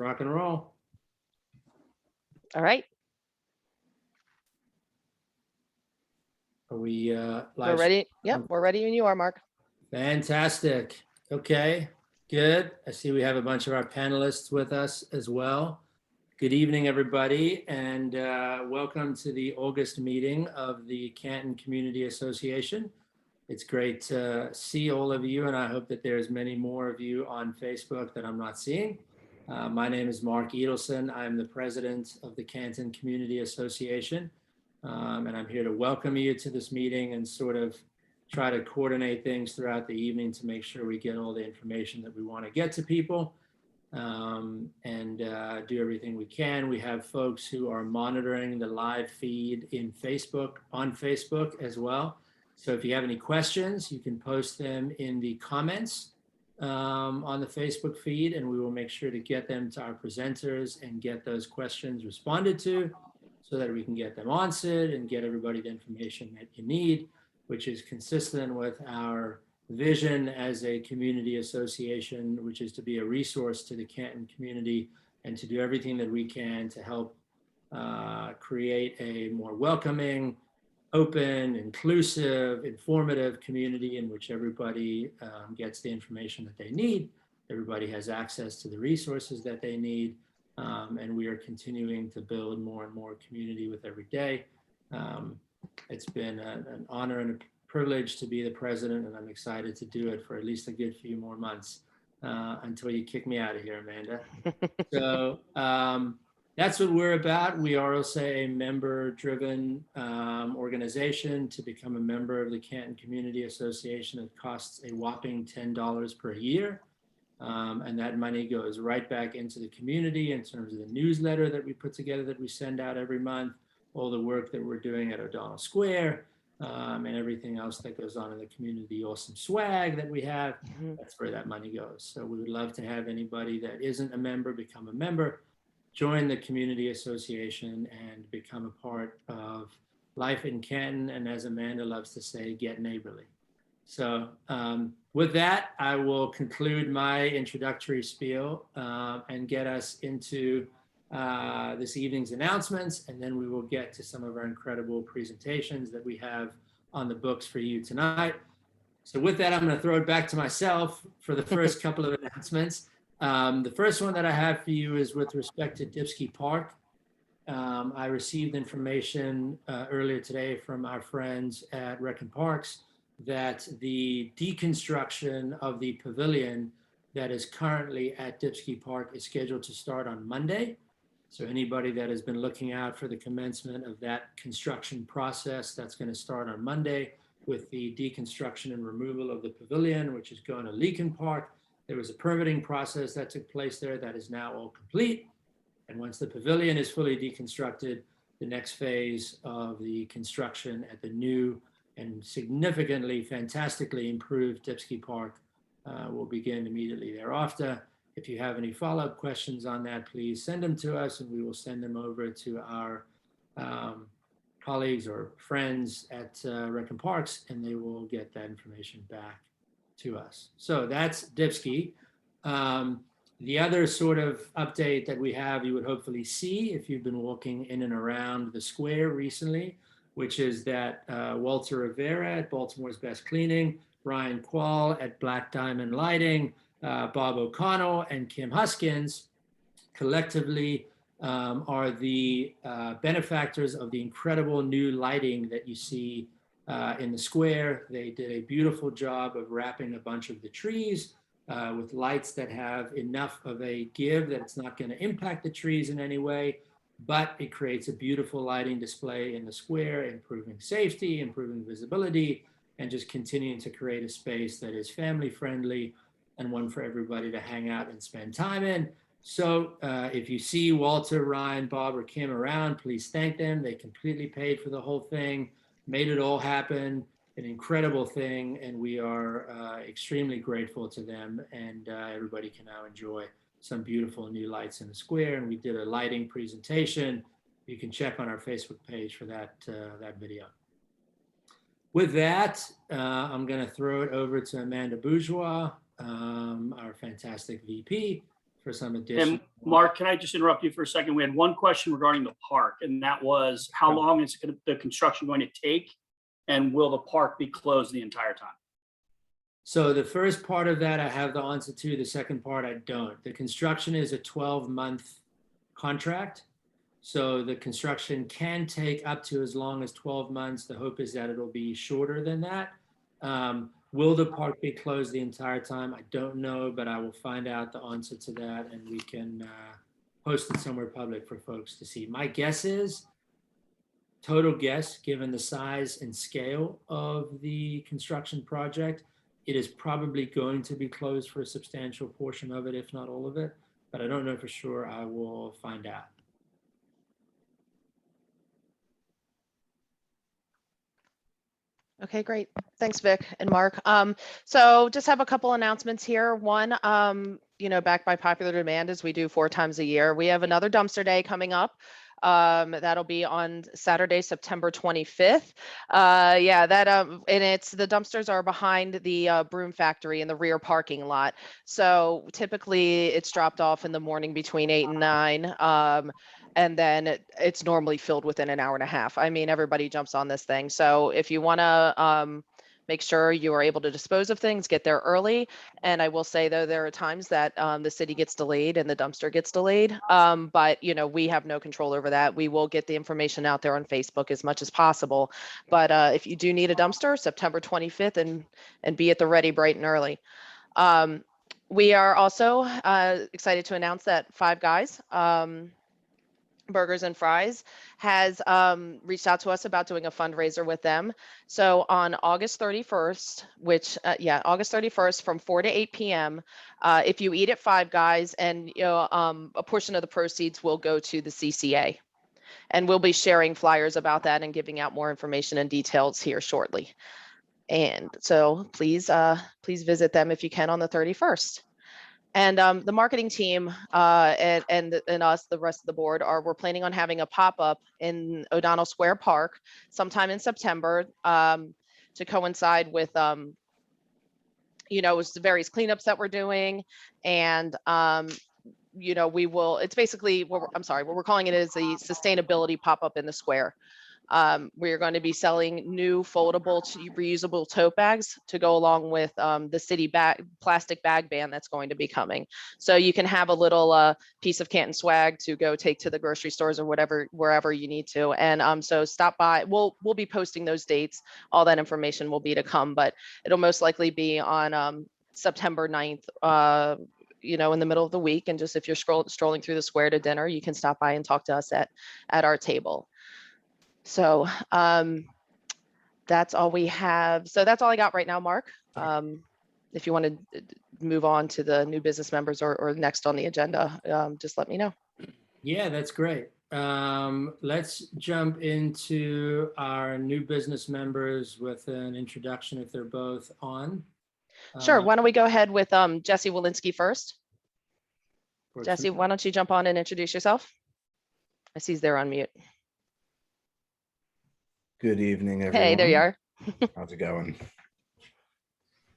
rock and roll. All right, Are we we're live? ready. Yep, we're ready when you are, Mark. Fantastic. Okay, good. I see we have a bunch of our panelists with us as well. Good evening, everybody, and welcome to the August meeting of the Canton Community Association. It's great to see all of you, and I hope that there's many more of you on Facebook that I'm not seeing. My name is Mark Edelson. I'm the president of the Canton Community Association, and I'm here to welcome you to this meeting and sort of try to coordinate things throughout the evening to make sure we get all the information that we want to get to people, and do everything we can. We have folks who are monitoring the live feed in Facebook, on Facebook as well. So if you have any questions, you can post them in the comments on the Facebook feed, and we will make sure to get them to our presenters and get those questions responded to so that we can get them answered and get everybody the information that you need, which is consistent with our vision as a community association, which is to be a resource to the Canton community and to do everything that we can to help create a more welcoming, open, inclusive, informative community in which everybody gets the information that they need. Everybody has access to the resources that they need. And we are continuing to build more and more community with every day. It's been an honor and a privilege to be the president, and I'm excited to do it for at least a good few more months until you kick me out of here, Amanda. So that's what we're about. We are also a member-driven organization. To become a member of the Canton Community Association, it costs a whopping $10 per year. And that money goes right back into the community in terms of the newsletter that we put together that we send out every month, all the work that we're doing at O'Donnell Square, and everything else that goes on in the community, awesome swag that we have. That's where that money goes. So we would love to have anybody that isn't a member become a member, join the community association, and become a part of life in Canton. And as Amanda loves to say, get neighborly. So with that, I will conclude my introductory spiel and get us into this evening's announcements, and then we will get to some of our incredible presentations that we have on the books for you tonight. So with that, I'm going to throw it back to myself for the first couple of announcements. The first one that I have for you is with respect to Dipsky Park. I received information earlier today from our friends at Rec and Parks that the deconstruction of the pavilion that is currently at Dipsky Park is scheduled to start on Monday. So anybody that has been looking out for the commencement of that construction process, that's going to start on Monday with the deconstruction and removal of the pavilion, which is going to Leakin Park. There was a permitting process that took place there that is now all complete. And once the pavilion is fully deconstructed, the next phase of the construction at the new and significantly, fantastically improved Dipsky Park will begin immediately thereafter. If you have any follow-up questions on that, please send them to us, and we will send them over to our colleagues or friends at Rec and Parks, and they will get that information back to us. So that's Dipsky. The other sort of update that we have, you would hopefully see if you've been walking in and around the square recently, which is that Walter Rivera at Baltimore's Best Cleaning, Ryan Quall at Black Diamond Lighting, Bob O'Connell and Kim Huskins collectively are the benefactors of the incredible new lighting that you see in the square. They did a beautiful job of wrapping a bunch of the trees with lights that have enough of a give that it's not going to impact the trees in any way, but it creates a beautiful lighting display in the square, improving safety, improving visibility, and just continuing to create a space that is family friendly and one for everybody to hang out and spend time in. So if you see Walter, Ryan, Bob, or Kim around, please thank them. They completely paid for the whole thing, made it all happen, an incredible thing, and we are extremely grateful to them, and everybody can now enjoy some beautiful new lights in the square. And we did a lighting presentation. You can check on our Facebook page for that, that video. With that, I'm going to throw it over to Amanda Bourgeois, our fantastic VP, for some additional. And Mark, can I just interrupt you for a second? We had one question regarding the park, and that was how long is the construction going to take? And will the park be closed the entire time? So the first part of that I have the answer to. The second part I don't. The construction is a 12-month contract. So the construction can take up to as long as 12 months. The hope is that it'll be shorter than that. Will the park be closed the entire time? I don't know, but I will find out the answer to that, and we can post it somewhere public for folks to see. My guess is, total guess, given the size and scale of the construction project, it is probably going to be closed for a substantial portion of it, if not all of it, but I don't know for sure. I will find out. Okay, great. Thanks, Vic and Mark. So just have a couple announcements here. One, backed by popular demand, as we do 4 times a year. We have another dumpster day coming up. That'll be on Saturday, September 25th. And it's the dumpsters are behind the broom factory in the rear parking lot. So typically it's dropped off in the morning between 8 and 9. And then it's normally filled within an hour and a half. I mean, everybody jumps on this thing. So if you want to make sure you are able to dispose of things, get there early. And I will say, though, there are times that the city gets delayed and the dumpster gets delayed. But, we have no control over that. We will get the information out there on Facebook as much as possible. But if you do need a dumpster, September 25th, and be at the ready bright and early. We are also excited to announce that Five Guys, Burgers and Fries, has reached out to us about doing a fundraiser with them. So on August 31st, August 31st from 4 to 8 p.m., if you eat at Five Guys, and a portion of the proceeds will go to the CCA. And we'll be sharing flyers about that and giving out more information and details here shortly. And so please visit them if you can on the 31st. And the marketing team and us, the rest of the board, we're planning on having a pop-up in O'Donnell Square Park sometime in September to coincide with, the various cleanups that we're doing. And, it's basically, what we're calling it is the sustainability pop-up in the square. We're going to be selling new foldable reusable tote bags to go along with the city plastic bag ban that's going to be coming. So you can have a little piece of Canton swag to go take to the grocery stores or wherever you need to. And so stop by. We'll be posting those dates. All that information will be to come, but it'll most likely be on September 9th. In the middle of the week. And just if you're strolling through the square to dinner, you can stop by and talk to us at our table. So that's all we have. So that's all I got right now, Mark. If you want to move on to the new business members or next on the agenda, just let me know. Yeah, that's great. Let's jump into our new business members with an introduction if they're both on. Sure. Why don't we go ahead with Jesse Wilensky first? Jesse, why don't you jump on and introduce yourself? I see they're on mute. Good evening, everyone. Hey, there you are. How's it going?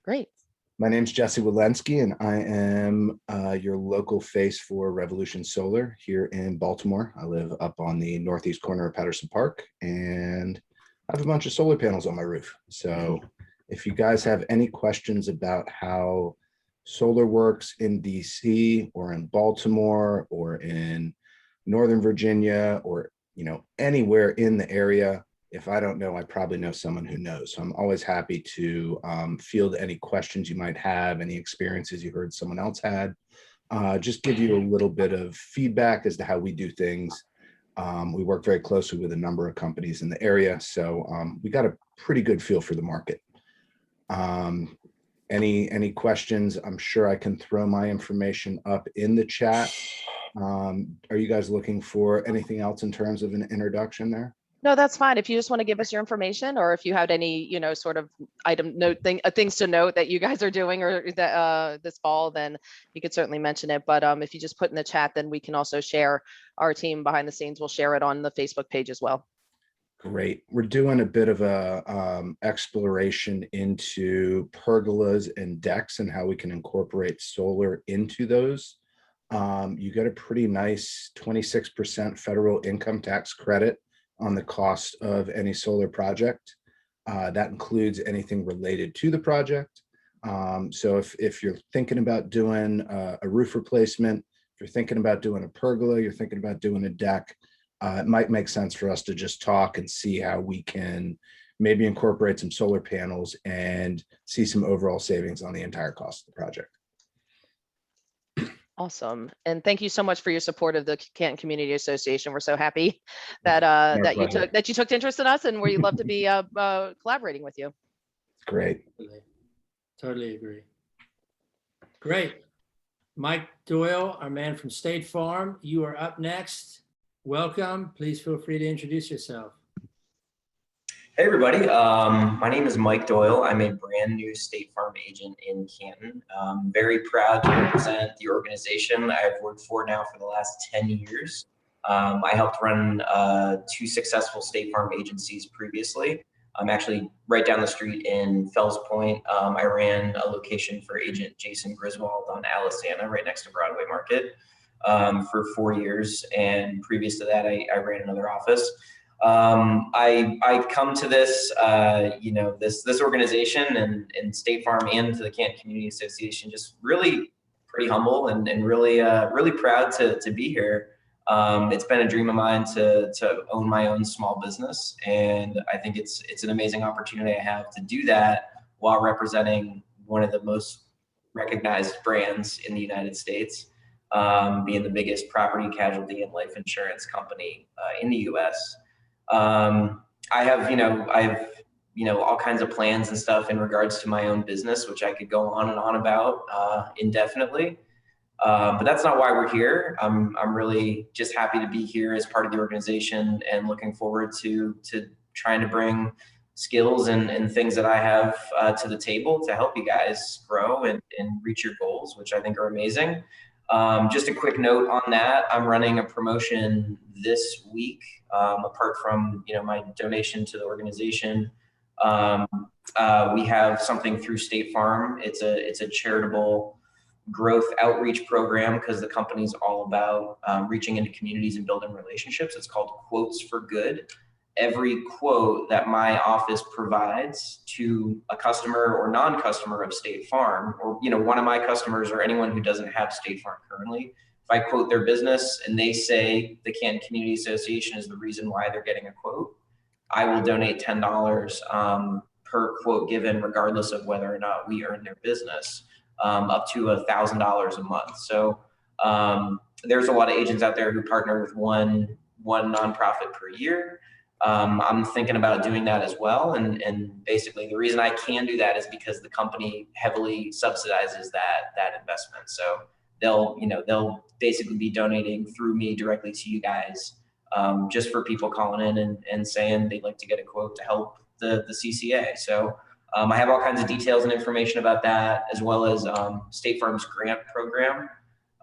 Great. My name's Jesse Wilensky, and I am your local face for Revolution Solar here in Baltimore. I live up on the northeast corner of Patterson Park, and I have a bunch of solar panels on my roof. So if you guys have any questions about how solar works in DC or in Baltimore or in Northern Virginia or anywhere in the area, if I don't know, I probably know someone who knows. So I'm always happy to field any questions you might have, any experiences you heard someone else had. Just give you a little bit of feedback as to how we do things. We work very closely with a number of companies in the area, so we got a pretty good feel for the market. Any questions? I'm sure I can throw my information up in the chat. Are you guys looking for anything else in terms of an introduction there? No, that's fine. If you just want to give us your information, or if you had any, sort of things to note that you guys are doing or that this fall, then you could certainly mention it. But if you just put in the chat, then we can also share. Our team behind the scenes will share it on the Facebook page as well. Great. We're doing a bit of a exploration into pergolas and decks and how we can incorporate solar into those. you get a pretty nice 26% federal income tax credit on the cost of any solar project. That includes anything related to the project. So if you're thinking about doing a roof replacement, if you're thinking about doing a pergola, you're thinking about doing a deck, it might make sense for us to just talk and see how we can maybe incorporate some solar panels and see some overall savings on the entire cost of the project. Awesome. And thank you so much for your support of the Canton Community Association. We're so happy that pleasure. you took interest in us, and we'd love to be collaborating with you. Great. Totally agree. Great. Mike Doyle, our man from State Farm, you are up next. Welcome. Please feel free to introduce yourself. Hey everybody, my name is Mike Doyle. I'm a brand new State Farm agent in Canton. Very proud to represent the organization I've worked for now for the last 10 years. I helped run 2 successful State Farm agencies previously. I'm actually right down the street in Fells Point. I ran a location for agent Jason Griswold on Alisana, right next to Broadway Market, for 4 years. And previous to that, I ran another office. I come to this, this organization and State Farm and to the Canton Community Association, just really pretty humble and really, really proud to be here. It's been a dream of mine to own my own small business. And I think it's an amazing opportunity I have to do that while representing one of the most recognized brands in the United States, being the biggest property, casualty, and life insurance company in the US. I have all kinds of plans and stuff in regards to my own business, which I could go on and on about indefinitely. But that's not why we're here. I'm really just happy to be here as part of the organization and looking forward to trying to bring skills and things that I have to the table to help you guys grow and reach your goals, which I think are amazing. Just a quick note on that, I'm running a promotion this week, apart from my donation to the organization. We have something through State Farm. It's a charitable growth outreach program because the company's all about reaching into communities and building relationships. It's called Quotes for Good. Every quote that my office provides to a customer or non-customer of State Farm, or one of my customers or anyone who doesn't have State Farm currently, if I quote their business and they say the Canton Community Association is the reason why they're getting a quote, I will donate $10 per quote given, regardless of whether or not we earn their business, up to $1,000 a month. So there's a lot of agents out there who partner with one nonprofit per year. I'm thinking about doing that as well. And basically the reason I can do that is because the company heavily subsidizes that investment. So they'll basically be donating through me directly to you guys, just for people calling in and saying they'd like to get a quote to help the CCA. So I have all kinds of details and information about that, as well as State Farm's grant program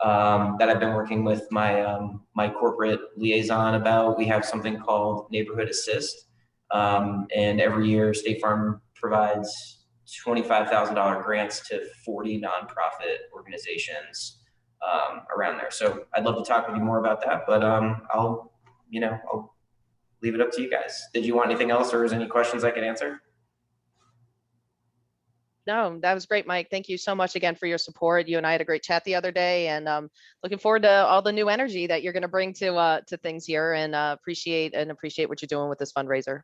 that I've been working with my corporate liaison about. We have something called Neighborhood Assist, and every year State Farm provides $25,000 grants to 40 nonprofit organizations around there. So I'd love to talk with you more about that, but I'll leave it up to you guys. Did you want anything else, or is there any questions I could answer? No, that was great, Mike. Thank you so much again for your support. You and I had a great chat the other day, and looking forward to all the new energy that you're going to bring to things here, and appreciate what you're doing with this fundraiser.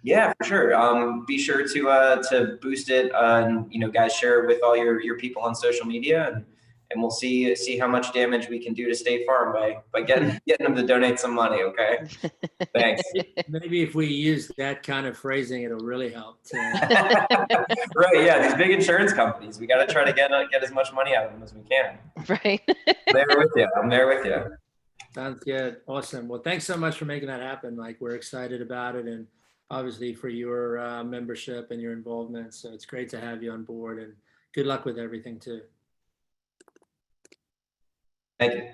Yeah, for sure. Be sure to boost it. Guys, share it with all your people on social media, and we'll see how much damage we can do to State Farm by getting them to donate some money. Okay. Thanks. Maybe if we use that kind of phrasing, it'll really help. Right. Yeah. These big insurance companies, we got to try to get as much money out of them as we can. Right. I'm there with you. Sounds good. Awesome. Well, thanks so much for making that happen, Mike. We're excited about it, and obviously for your membership and your involvement. So it's great to have you on board, and good luck with everything too. Thank you.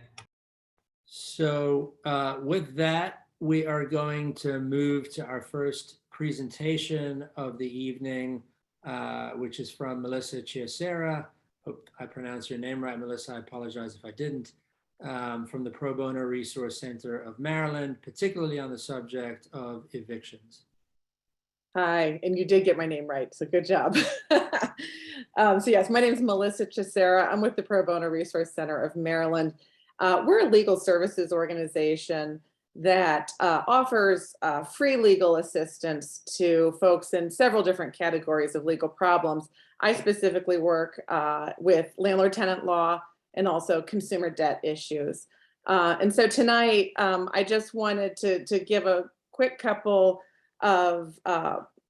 So with that, we are going to move to our first presentation of the evening, which is from Melissa Chiasera. Hope I pronounced your name right, Melissa. I apologize if I didn't. from the Pro Bono Resource Center of Maryland, particularly on the subject of evictions. Hi, and you did get my name right, so good job. So yes, my name is Melissa Chiasera. I'm with the Pro Bono Resource Center of Maryland. We're a legal services organization that offers free legal assistance to folks in several different categories of legal problems. I specifically work with landlord-tenant law and also consumer debt issues. And so tonight, I just wanted to give a quick couple of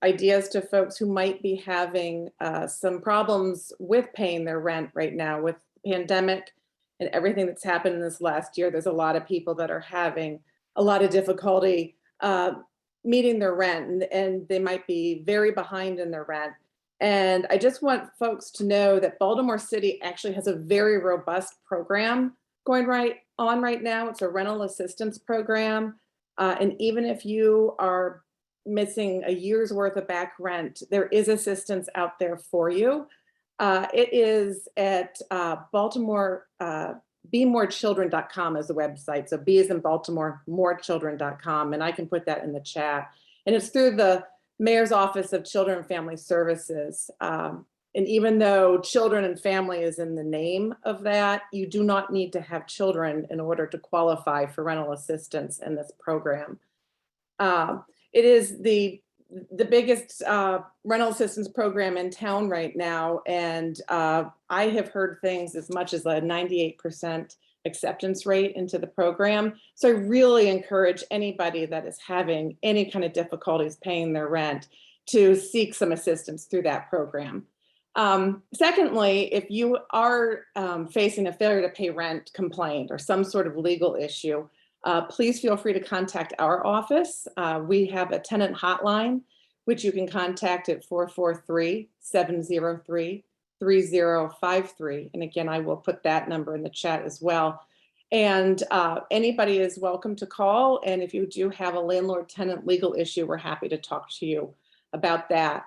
ideas to folks who might be having some problems with paying their rent right now with the pandemic and everything that's happened in this last year. There's a lot of people that are having a lot of difficulty meeting their rent, and they might be very behind in their rent. And I just want folks to know that Baltimore City actually has a very robust program going on right now. It's a rental assistance program. And even if you are missing a year's worth of back rent, there is assistance out there for you. It is at Baltimore, BeMoreChildren.com is the website. So B is in Baltimore, MoreChildren.com, and I can put that in the chat. And it's through the Mayor's Office of Children and Family Services. And even though children and family is in the name of that, you do not need to have children in order to qualify for rental assistance in this program. It is the biggest rental assistance program in town right now. And I have heard things as much as a 98% acceptance rate into the program. So I really encourage anybody that is having any kind of difficulties paying their rent to seek some assistance through that program. Secondly, if you are facing a failure to pay rent complaint or some sort of legal issue, please feel free to contact our office. We have a tenant hotline, which you can contact at 443-703-3053. And again, I will put that number in the chat as well. And anybody is welcome to call. And if you do have a landlord-tenant legal issue, we're happy to talk to you about that.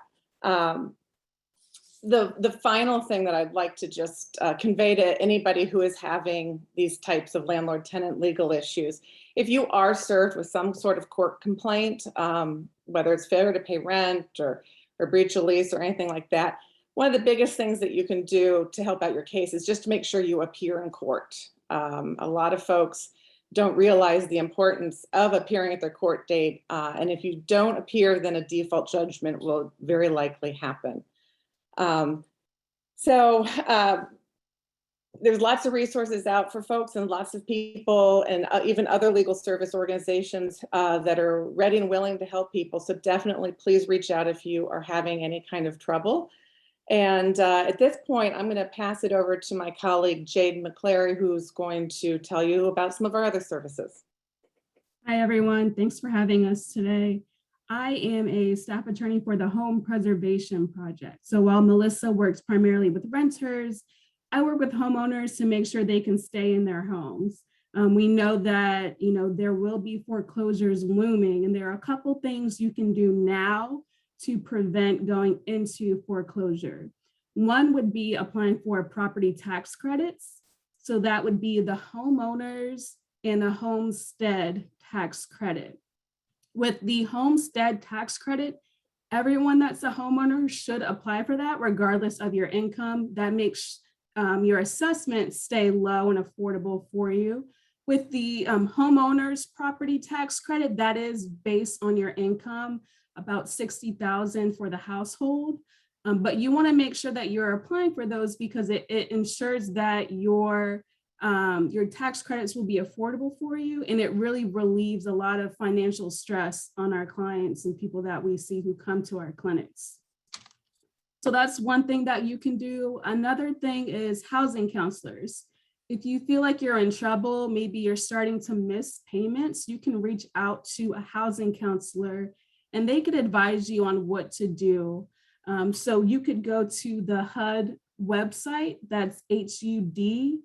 The final thing that I'd like to just convey to anybody who is having these types of landlord-tenant legal issues, if you are served with some sort of court complaint, whether it's failure to pay rent or breach of lease or anything like that, one of the biggest things that you can do to help out your case is just to make sure you appear in court. A lot of folks don't realize the importance of appearing at their court date. And if you don't appear, then a default judgment will very likely happen. There's lots of resources out for folks and lots of people and even other legal service organizations that are ready and willing to help people. So definitely please reach out if you are having any kind of trouble. And at this point, I'm going to pass it over to my colleague, Jade McClary, who's going to tell you about some of our other services. Hi, everyone. Thanks for having us today. I am a staff attorney for the Home Preservation Project. So while Melissa works primarily with renters, I work with homeowners to make sure they can stay in their homes. We know that there will be foreclosures looming, and there are a couple things you can do now to prevent going into foreclosure. One would be applying for property tax credits. So that would be the homeowners and a homestead tax credit. With the homestead tax credit, everyone that's a homeowner should apply for that regardless of your income. That makes your assessment stay low and affordable for you. With the homeowner's property tax credit, that is based on your income, about $60,000 for the household. But you want to make sure that you're applying for those because it ensures that your tax credits will be affordable for you, and it really relieves a lot of financial stress on our clients and people that we see who come to our clinics. So that's one thing that you can do. Another thing is housing counselors. If you feel like you're in trouble, maybe you're starting to miss payments, you can reach out to a housing counselor and they could advise you on what to do. So you could go to the HUD website, that's HUD.gov,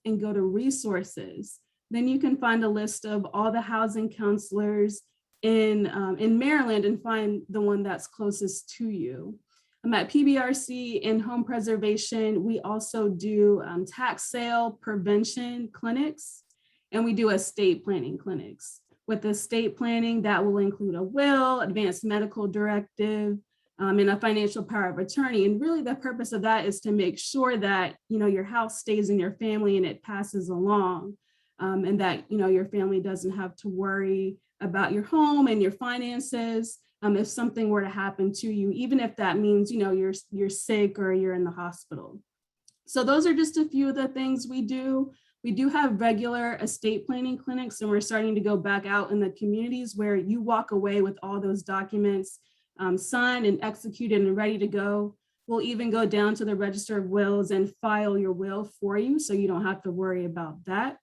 and go to resources. Then you can find a list of all the housing counselors in Maryland and find the one that's closest to you. At PBRC in home preservation, we also do tax sale prevention clinics, and we do estate planning clinics. With estate planning, that will include a will, advanced medical directive, and a financial power of attorney. And really the purpose of that is to make sure that, your house stays in your family and it passes along, and that, your family doesn't have to worry about your home and your finances if something were to happen to you, even if that means, you're sick or you're in the hospital. So those are just a few of the things we do. We do have regular estate planning clinics, and we're starting to go back out in the communities where you walk away with all those documents signed and executed and ready to go. We'll even go down to the Register of Wills and file your will for you, so you don't have to worry about that.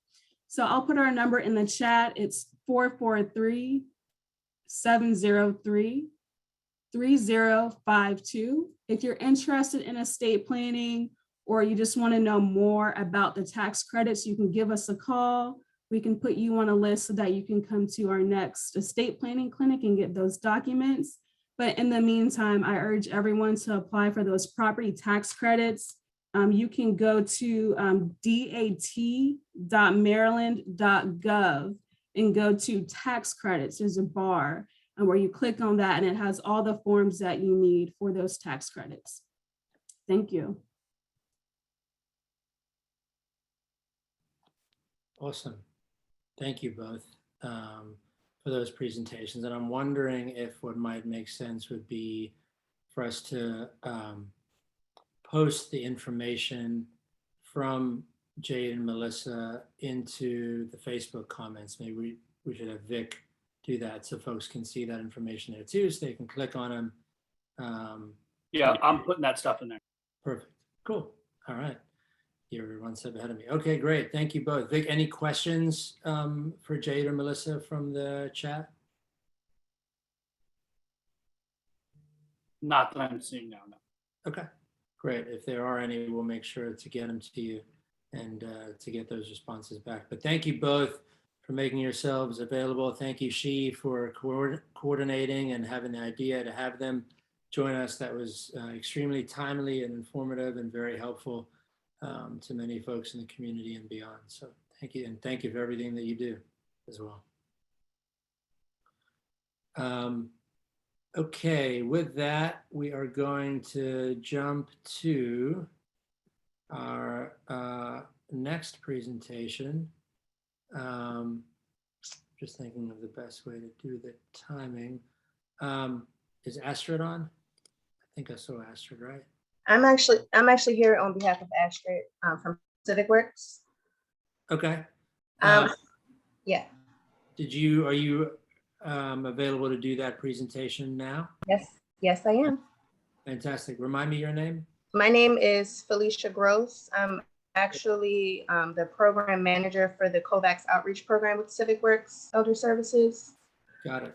So I'll put our number in the chat. It's 443-703-3052. If you're interested in estate planning, or you just want to know more about the tax credits, you can give us a call. We can put you on a list so that you can come to our next estate planning clinic and get those documents. But in the meantime, I urge everyone to apply for those property tax credits. You can go to dat.maryland.gov and go to tax credits. There's a bar where you click on that, and it has all the forms that you need for those tax credits. Thank you. Awesome. Thank you both for those presentations. And I'm wondering if what might make sense would be for us to post the information from Jade and Melissa into the Facebook comments. Maybe we should have Vic do that so folks can see that information there too, so they can click on them. Yeah, I'm putting that stuff in there. Perfect. Cool. All right. You're one step ahead of me. Okay, great. Thank you both. Vic, any questions for Jade or Melissa from the chat? Not that I'm seeing now, no. Okay, great. If there are any, we'll make sure to get them to you and to get those responses back. But thank you both for making yourselves available. Thank you, She, for coordinating and having the idea to have them join us. That was extremely timely and informative and very helpful to many folks in the community and beyond. So thank you, and thank you for everything that you do as well. Okay, with that, we are going to jump to our next presentation. Just thinking of the best way to do the timing. Is Astrid on? I think I saw Astrid, right? I'm actually here on behalf of Astrid from Civic Works. Okay. Yeah. Are you available to do that presentation now? Yes, I am. Fantastic. Remind me your name. My name is Felicia Gross. I'm actually the program manager for the COVAX outreach program with Civic Works Elder Services. Got it.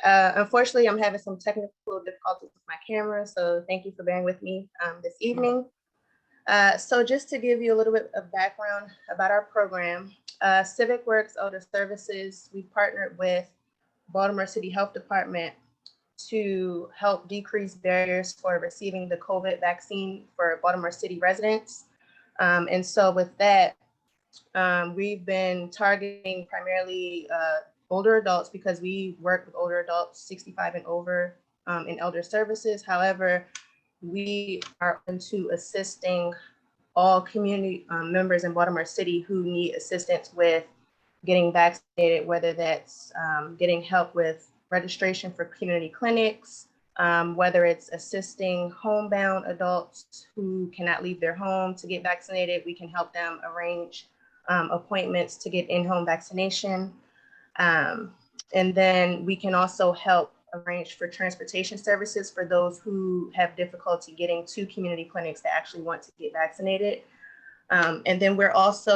Unfortunately, I'm having some technical difficulties with my camera, so thank you for bearing with me this evening. So just to give you a little bit of background about our program, Civic Works Elder Services, we partnered with Baltimore City Health Department to help decrease barriers for receiving the COVID vaccine for Baltimore City residents. And so with that, we've been targeting primarily older adults because we work with older adults 65 and over in elder services. However, we are into assisting all community members in Baltimore City who need assistance with getting vaccinated, whether that's getting help with registration for community clinics, whether it's assisting homebound adults who cannot leave their home to get vaccinated. We can help them arrange appointments to get in-home vaccination. And then we can also help arrange for transportation services for those who have difficulty getting to community clinics that actually want to get vaccinated. And then there's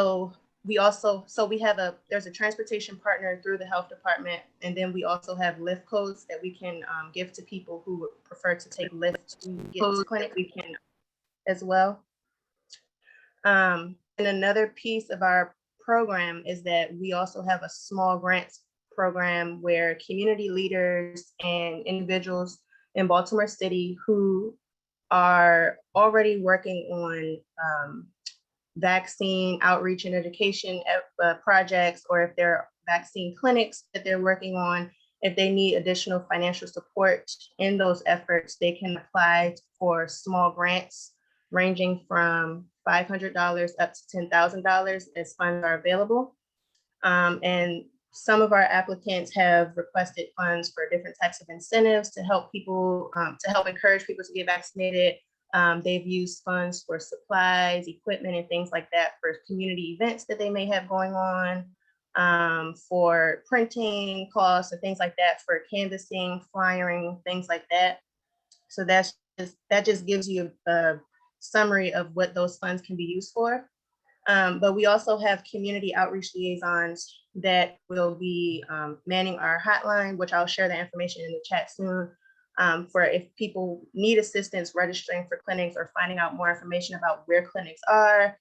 a transportation partner through the health department. And then we also have Lyft codes that we can give to people who would prefer to take Lyft to get to the clinic. We can as well. And another piece of our program is that we also have a small grants program where community leaders and individuals in Baltimore City who are already working on vaccine outreach and education projects, or if there are vaccine clinics that they're working on, if they need additional financial support in those efforts, they can apply for small grants ranging from $500 up to $10,000 as funds are available. And some of our applicants have requested funds for different types of incentives to help people, to help encourage people to get vaccinated. They've used funds for supplies, equipment, and things like that for community events that they may have going on, for printing costs and things like that, for canvassing, flyering, things like that. So that just gives you a summary of what those funds can be used for. But we also have community outreach liaisons that will be manning our hotline, which I'll share the information in the chat soon, for if people need assistance registering for clinics or finding out more information about where clinics are.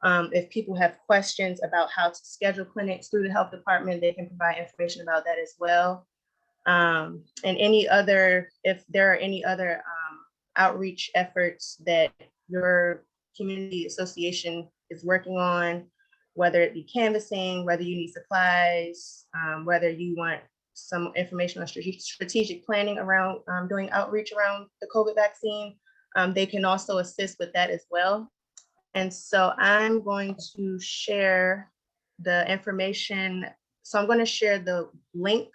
If people have questions about how to schedule clinics through the health department, they can provide information about that as well. And if there are any other outreach efforts that your community association is working on, whether it be canvassing, whether you need supplies, whether you want some information on strategic planning around doing outreach around the COVID vaccine, they can also assist with that as well. And so I'm going to share the information. So I'm going to share the link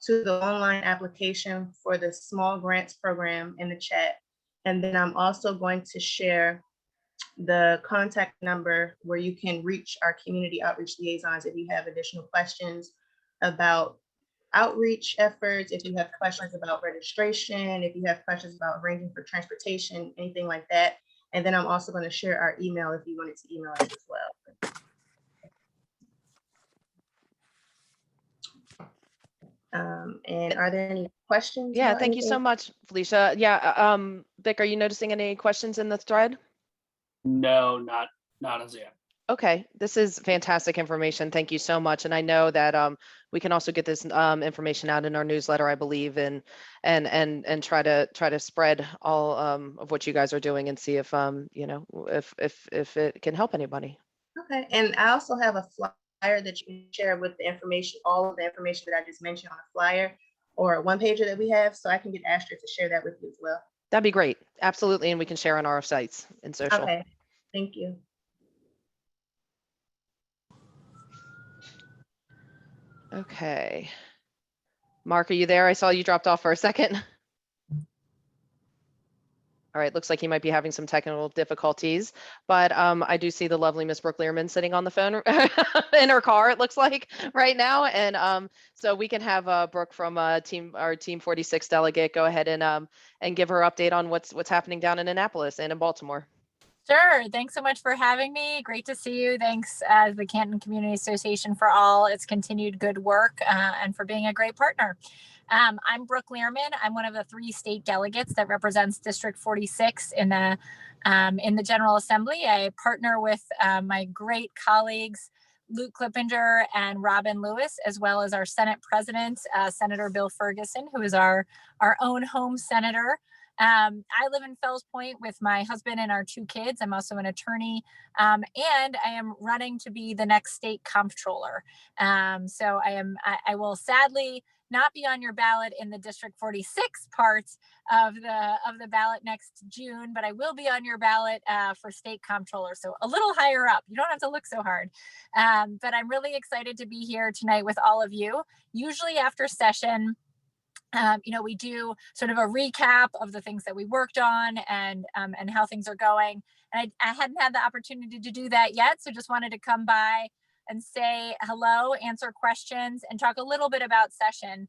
to the online application for the small grants program in the chat. And then I'm also going to share the contact number where you can reach our community outreach liaisons if you have additional questions about outreach efforts, if you have questions about registration, if you have questions about arranging for transportation, anything like that. And then I'm also going to share our email if you wanted to email us as well. And are there any questions? Yeah, thank you so much, Felicia. Yeah, Vic, are you noticing any questions in the thread? No, not as yet. Okay, this is fantastic information. Thank you so much. And I know that we can also get this information out in our newsletter, I believe, and try to spread all of what you guys are doing and see if you know, if it can help anybody. Okay, and I also have a flyer that you can share with the information, all of the information that I just mentioned on a flyer or a one pager that we have, so I can get Astrid to share that with you as well. That'd be great. Absolutely, and we can share on our sites and social. Okay, thank you. Okay. Mark, are you there? I saw you dropped off for a second. All right, looks like you might be having some technical difficulties, but I do see the lovely Miss Brooke Lierman sitting on the phone in her car, it looks like right now. And so we can have Brooke from our Team 46 delegate go ahead and give her update on what's happening down in Annapolis and in Baltimore. Sure. Thanks so much for having me. Great to see you. Thanks the Canton Community Association for all its continued good work and for being a great partner. I'm Brooke Lierman. I'm one of the 3 state delegates that represents District 46 in the General Assembly. I partner with my great colleagues, Luke Clippenger and Robin Lewis, as well as our Senate President, Senator Bill Ferguson, who is our own home senator. I live in Fells Point with my husband and our 2 kids. I'm also an attorney, and I am running to be the next state comptroller. So I will sadly not be on your ballot in the District 46 parts of the ballot next June, but I will be on your ballot for state comptroller. So a little higher up. You don't have to look so hard. But I'm really excited to be here tonight with all of you. Usually after session, we do sort of a recap of the things that we worked on and how things are going. And I hadn't had the opportunity to do that yet. So just wanted to come by and say hello, answer questions, and talk a little bit about session,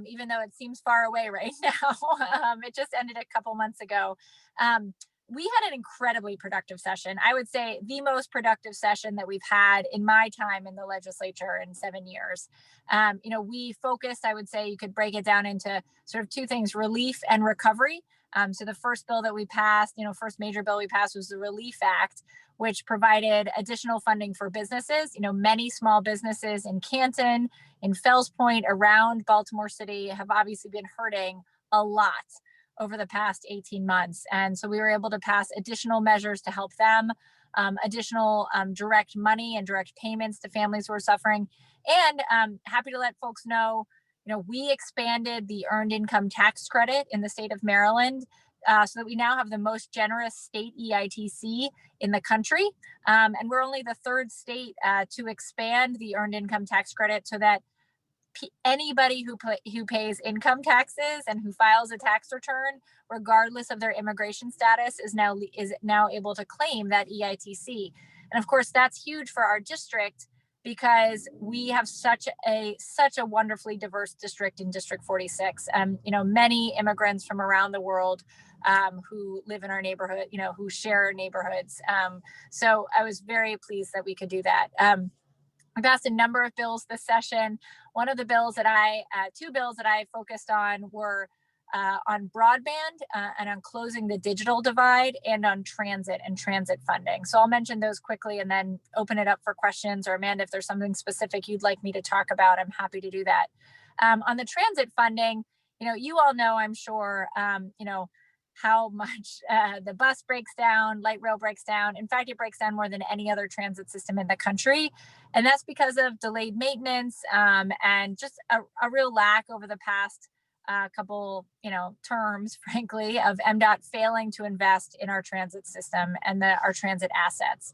even though it seems far away right now. It just ended a couple months ago. We had an incredibly productive session. I would say the most productive session that we've had in my time in the legislature in 7 years. We focused, I would say you could break it down into sort of 2 things, relief and recovery. So the first bill that we passed, first major bill we passed was the Relief Act, which provided additional funding for businesses. Many small businesses in Canton, in Fells Point, around Baltimore City have obviously been hurting a lot over the past 18 months. And so we were able to pass additional measures to help them, additional direct money and direct payments to families who are suffering. And happy to let folks know, we expanded the earned income tax credit in the state of Maryland so that we now have the most generous state EITC in the country. And we're only the third state to expand the earned income tax credit so that anybody who pays income taxes and who files a tax return, regardless of their immigration status, is now able to claim that EITC. And of course, that's huge for our district because we have such a wonderfully diverse district in District 46. Many immigrants from around the world who live in our neighborhood, who share our neighborhoods. So I was very pleased that we could do that. We passed a number of bills this session. One of the bills two bills that I focused on were on broadband and on closing the digital divide and on transit and transit funding. So I'll mention those quickly and then open it up for questions, or Amanda, if there's something specific you'd like me to talk about, I'm happy to do that. On the transit funding, you all know, I'm sure, how much the bus breaks down, light rail breaks down. In fact, it breaks down more than any other transit system in the country. And that's because of delayed maintenance and just a real lack over the past couple, terms, frankly, of MDOT failing to invest in our transit system and our transit assets.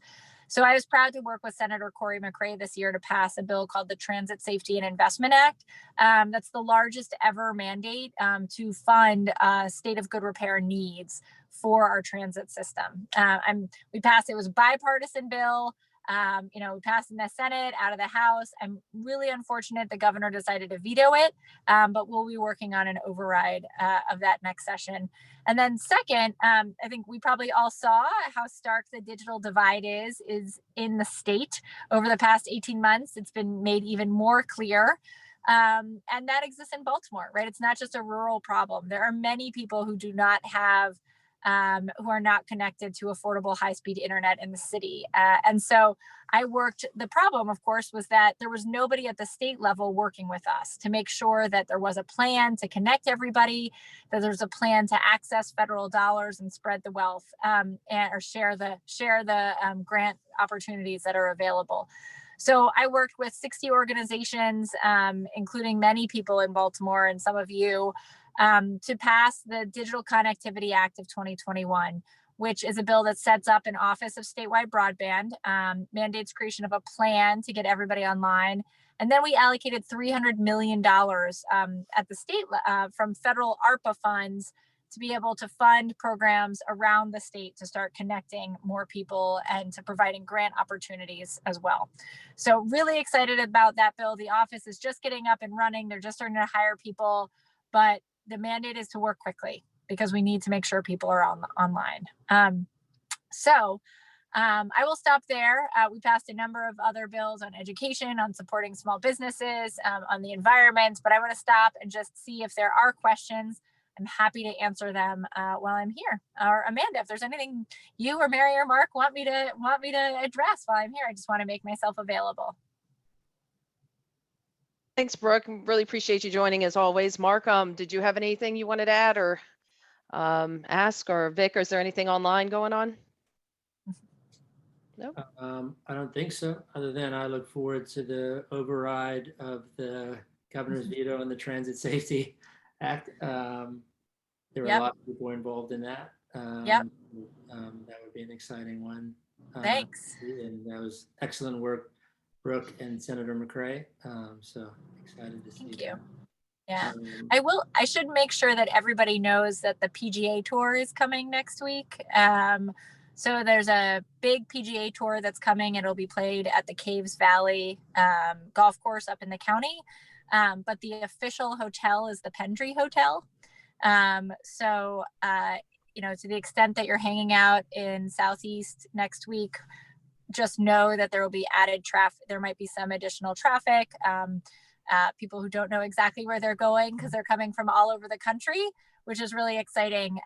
So I was proud to work with Senator Corey McCray this year to pass a bill called the Transit Safety and Investment Act. That's the largest ever mandate to fund state of good repair needs for our transit system. We passed, it was a bipartisan bill. We passed in the Senate, out of the House. I'm really unfortunate the governor decided to veto it, but we'll be working on an override of that next session. And then second, I think we probably all saw how stark the digital divide is in the state over the past 18 months. It's been made even more clear. And that exists in Baltimore, right? It's not just a rural problem. There are many people who do not have who are not connected to affordable high-speed internet in the city. And so the problem, of course, was that there was nobody at the state level working with us to make sure that there was a plan to connect everybody, that there's a plan to access federal dollars and spread the wealth or share the grant opportunities that are available. So I worked with 60 organizations, including many people in Baltimore and some of you, to pass the Digital Connectivity Act of 2021, which is a bill that sets up an Office of Statewide Broadband, mandates creation of a plan to get everybody online. And then we allocated $300 million at the state from federal ARPA funds to be able to fund programs around the state to start connecting more people and to providing grant opportunities as well. So really excited about that bill. The office is just getting up and running. They're just starting to hire people, but the mandate is to work quickly because we need to make sure people are online. So I will stop there. We passed a number of other bills on education, on supporting small businesses, on the environment, but I want to stop and just see if there are questions. I'm happy to answer them while I'm here. Or Amanda, if there's anything you or Mary or Mark want me to address while I'm here, I just want to make myself available. Thanks, Brooke. Really appreciate you joining as always. Mark, did you have anything you wanted to add or ask, or Vic, is there anything online going on? No? I don't think so, other than I look forward to the override of the governor's veto on the Transit Safety Act. There were a lot of people involved in that. That would be an exciting one. Thanks. And that was excellent work, Brooke and Senator McCray. So excited to see Thank that. you. Yeah, I should make sure that everybody knows that the PGA Tour is coming next week. So there's a big PGA Tour that's coming. It'll be played at the Caves Valley golf course up in the county. But the official hotel is the Pendry Hotel. So, to the extent that you're hanging out in Southeast next week, just know that there will be added traffic. There might be some additional traffic. People who don't know exactly where they're going because they're coming from all over the country, which is really exciting.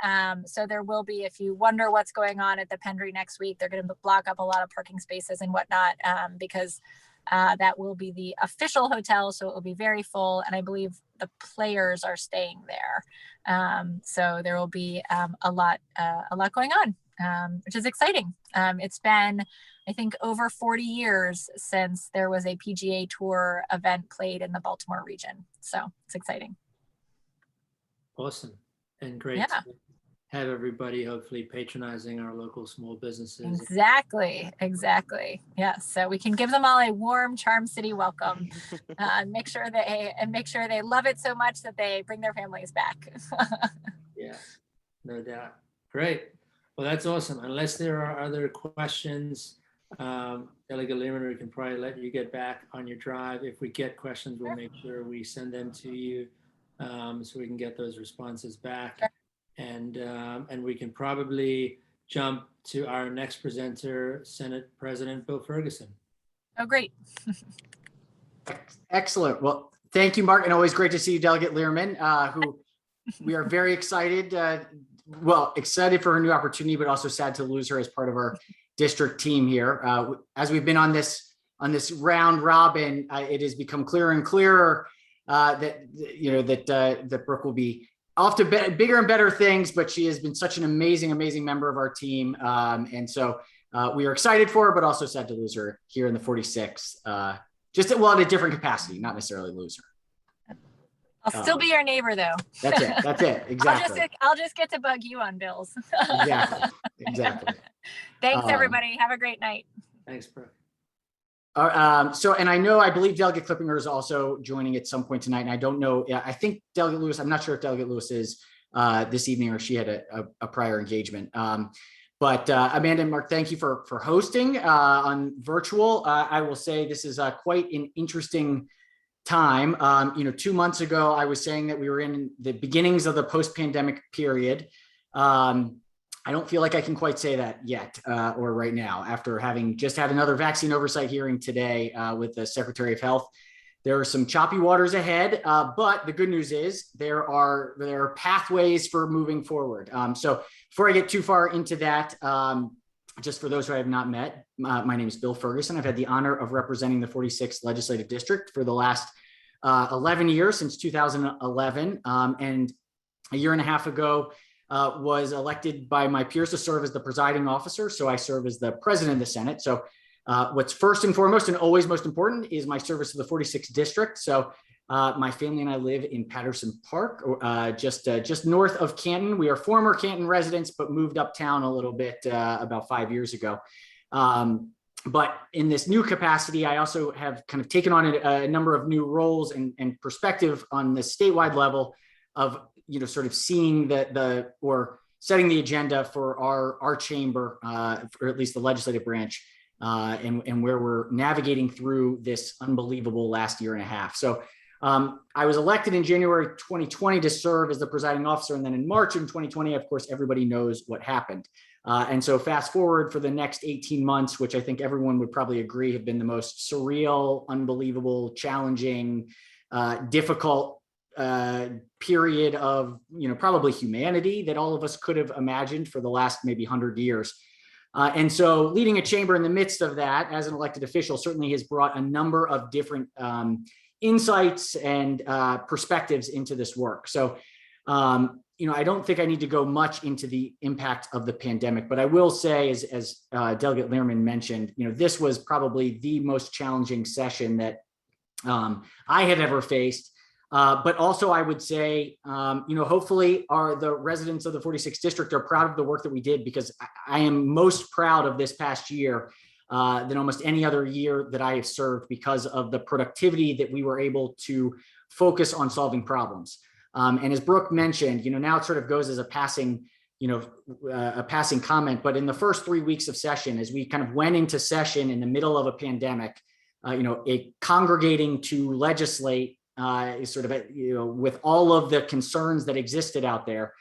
So there will be, if you wonder what's going on at the Pendry next week, they're going to block up a lot of parking spaces and whatnot because that will be the official hotel. So it will be very full. And I believe the players are staying there. So there will be a lot going on, which is exciting. It's been, I think, over 40 years since there was a PGA Tour event played in the Baltimore region. So it's exciting. Awesome. And great Yeah. to have everybody hopefully patronizing our local small businesses. Exactly. Yes. So we can give them all a warm Charm City welcome, and make sure they love it so much that they bring their families back. Yeah, no doubt. Great. Well, that's awesome. Unless there are other questions, Delegate Lierman, we can probably let you get back on your drive. If we get questions, we'll make sure we send them to you, so we can get those responses back. Sure. And we can probably jump to our next presenter, Senate President Bill Ferguson. Oh, great. Excellent. Well, thank you, Mark, and always great to see you, Delegate Lierman, who we are very excited, excited for her new opportunity, but also sad to lose her as part of our district team here. As we've been on this round robin, it has become clearer and clearer that Brooke will be off to bigger and better things, but she has been such an amazing member of our team. And so we are excited for her, but also sad to lose her here in the 46th, in a different capacity, not necessarily lose her. I'll still be your neighbor though. That's it. Exactly. I'll just get to bug you on bills. Exactly. Thanks everybody. Have a great night. Thanks, Brooke. And I believe Delegate Clippenger is also joining at some point tonight. And I don't know, I think Delegate Lewis, I'm not sure if Delegate Lewis is this evening or she had a prior engagement. But Amanda and Mark, thank you for hosting on virtual. I will say this is quite an interesting time. 2 months ago, I was saying that we were in the beginnings of the post-pandemic period. I don't feel like I can quite say that yet or right now, after having just had another vaccine oversight hearing today with the Secretary of Health. There are some choppy waters ahead, but the good news is there are pathways for moving forward. So before I get too far into that, just for those who I have not met, my name is Bill Ferguson. I've had the honor of representing the 46th Legislative District for the last 11 years, since 2011. And a year and a half ago, was elected by my peers to serve as the presiding officer. So I serve as the president of the Senate. So what's first and foremost and always most important is my service to the 46th district. So my family and I live in Patterson Park, just north of Canton. We are former Canton residents, but moved uptown a little bit about 5 years ago. But in this new capacity, I also have kind of taken on a number of new roles and perspective on the statewide level of sort of seeing or setting the agenda for our chamber, or at least the legislative branch, and where we're navigating through this unbelievable last year and a half. So I was elected in January 2020 to serve as the presiding officer. And then in March in 2020, of course, everybody knows what happened. And so fast forward for the next 18 months, which I think everyone would probably agree have been the most surreal, unbelievable, challenging, difficult period of probably humanity that all of us could have imagined for the last maybe 100 years. And so leading a chamber in the midst of that as an elected official certainly has brought a number of different insights and perspectives into this work. So I don't think I need to go much into the impact of the pandemic, but I will say, as Delegate Lierman mentioned, this was probably the most challenging session that I had ever faced. But also I would say, hopefully the residents of the 46th district are proud of the work that we did, because I am most proud of this past year than almost any other year that I have served, because of the productivity that we were able to focus on solving problems. And as Brooke mentioned, now it sort of goes as a passing comment, but in the first 3 weeks of session, as we kind of went into session in the middle of a pandemic, congregating to legislate, sort of, with all of the concerns that existed out there.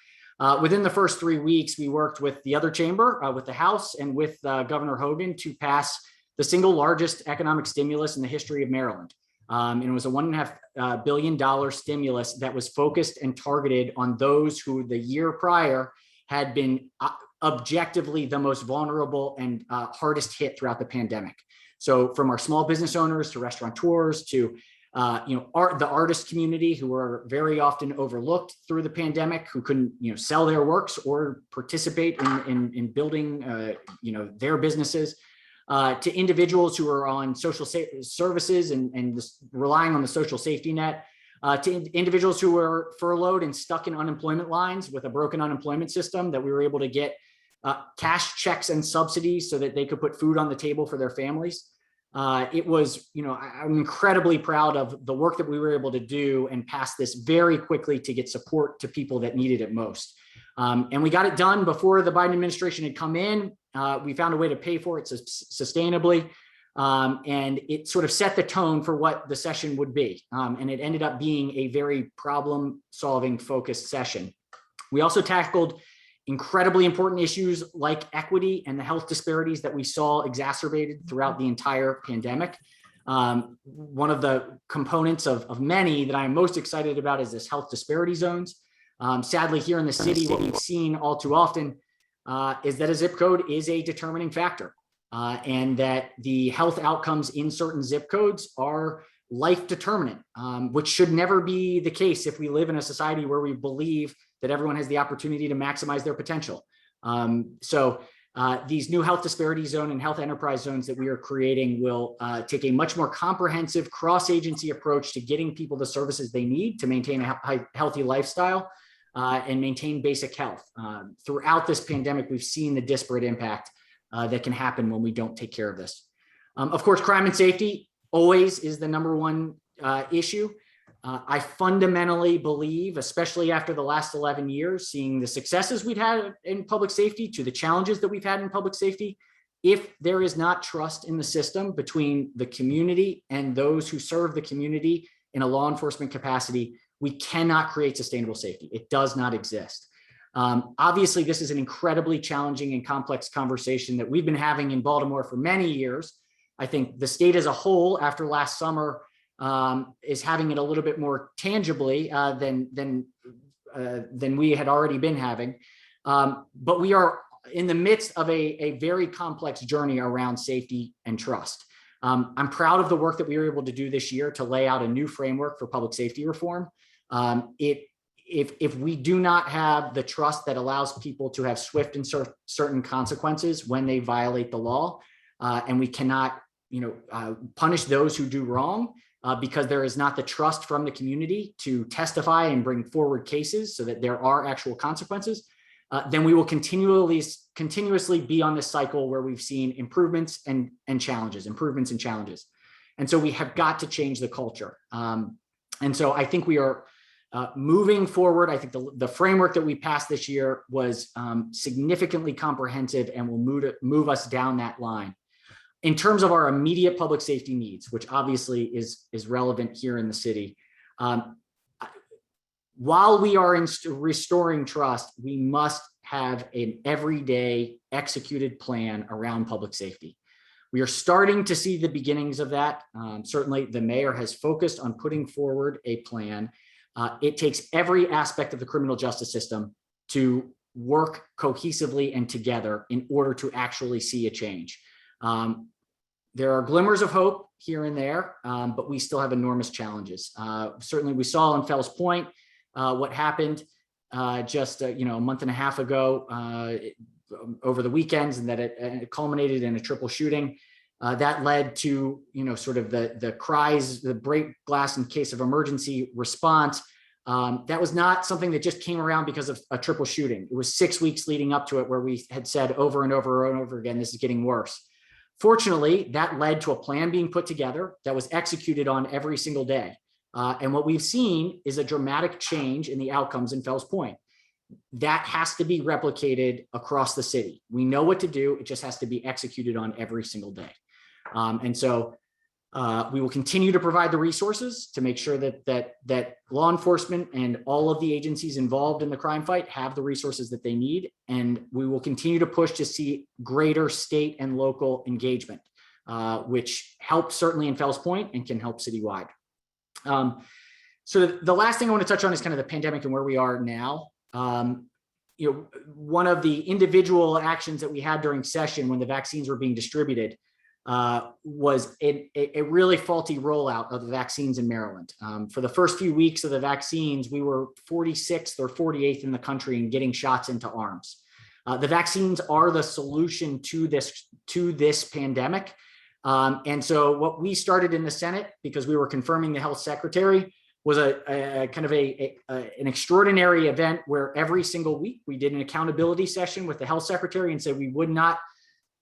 Within the first 3 weeks, we worked with the other chamber, with the House, and with Governor Hogan to pass the single largest economic stimulus in the history of Maryland. And it was a $1.5 billion stimulus that was focused and targeted on those who the year prior had been objectively the most vulnerable and hardest hit throughout the pandemic. So from our small business owners to restaurateurs to the artist community, who are very often overlooked through the pandemic, who couldn't, sell their works or participate in building, their businesses, to individuals who are on social services and relying on the social safety net, to individuals who are furloughed and stuck in unemployment lines with a broken unemployment system, that we were able to get cash checks and subsidies so that they could put food on the table for their families. It was, I'm incredibly proud of the work that we were able to do and pass this very quickly to get support to people that needed it most. And we got it done before the Biden administration had come in. We found a way to pay for it sustainably. And it sort of set the tone for what the session would be. And it ended up being a very problem-solving focused session. We also tackled incredibly important issues like equity and the health disparities that we saw exacerbated throughout the entire pandemic. One of the components of many that I'm most excited about is this health disparity zones. Sadly, here in the city, what we've seen all too often is that a zip code is a determining factor, and that the health outcomes in certain zip codes are life determinant, which should never be the case if we live in a society where we believe that everyone has the opportunity to maximize their potential. So these new health disparity zone and health enterprise zones that we are creating will take a much more comprehensive cross-agency approach to getting people the services they need to maintain a healthy lifestyle and maintain basic health. Throughout this pandemic, we've seen the disparate impact that can happen when we don't take care of this. Of course, crime and safety always is the number one issue. I fundamentally believe, especially after the last 11 years, seeing the successes we've had in public safety to the challenges that we've had in public safety, if there is not trust in the system between the community and those who serve the community in a law enforcement capacity, we cannot create sustainable safety. It does not exist. Obviously, this is an incredibly challenging and complex conversation that we've been having in Baltimore for many years. I think the state as a whole, after last summer, is having it a little bit more tangibly than we had already been having. But we are in the midst of a very complex journey around safety and trust. I'm proud of the work that we were able to do this year to lay out a new framework for public safety reform. If we do not have the trust that allows people to have swift and certain consequences when they violate the law, and we cannot, punish those who do wrong, because there is not the trust from the community to testify and bring forward cases so that there are actual consequences, then we will continuously be on this cycle where we've seen improvements and challenges. And so we have got to change the culture. And so I think we are moving forward. I think the framework that we passed this year was significantly comprehensive and will move us down that line. In terms of our immediate public safety needs, which obviously is relevant here in the city, while we are restoring trust, we must have an everyday executed plan around public safety. We are starting to see the beginnings of that. Certainly, the mayor has focused on putting forward a plan. It takes every aspect of the criminal justice system to work cohesively and together in order to actually see a change. There are glimmers of hope here and there, but we still have enormous challenges. Certainly, we saw in Fells Point what happened just a month and a half ago over the weekends, and that it culminated in a triple shooting. That led to sort of the cries, the break glass in case of emergency response. That was not something that just came around because of a triple shooting. It was 6 weeks leading up to it where we had said over and over and over again, this is getting worse. Fortunately, that led to a plan being put together that was executed on every single day. And what we've seen is a dramatic change in the outcomes in Fells Point. That has to be replicated across the city. We know what to do. It just has to be executed on every single day. And so we will continue to provide the resources to make sure that law enforcement and all of the agencies involved in the crime fight have the resources that they need. And we will continue to push to see greater state and local engagement, which helps certainly in Fells Point and can help citywide. So the last thing I want to touch on is kind of the pandemic and where we are now. One of the individual actions that we had during session when the vaccines were being distributed was a really faulty rollout of the vaccines in Maryland. For the first few weeks of the vaccines, we were 46th or 48th in the country in getting shots into arms. The vaccines are the solution to this pandemic. And so what we started in the Senate, because we were confirming the health secretary, was a kind of an extraordinary event where every single week we did an accountability session with the health secretary and said we would not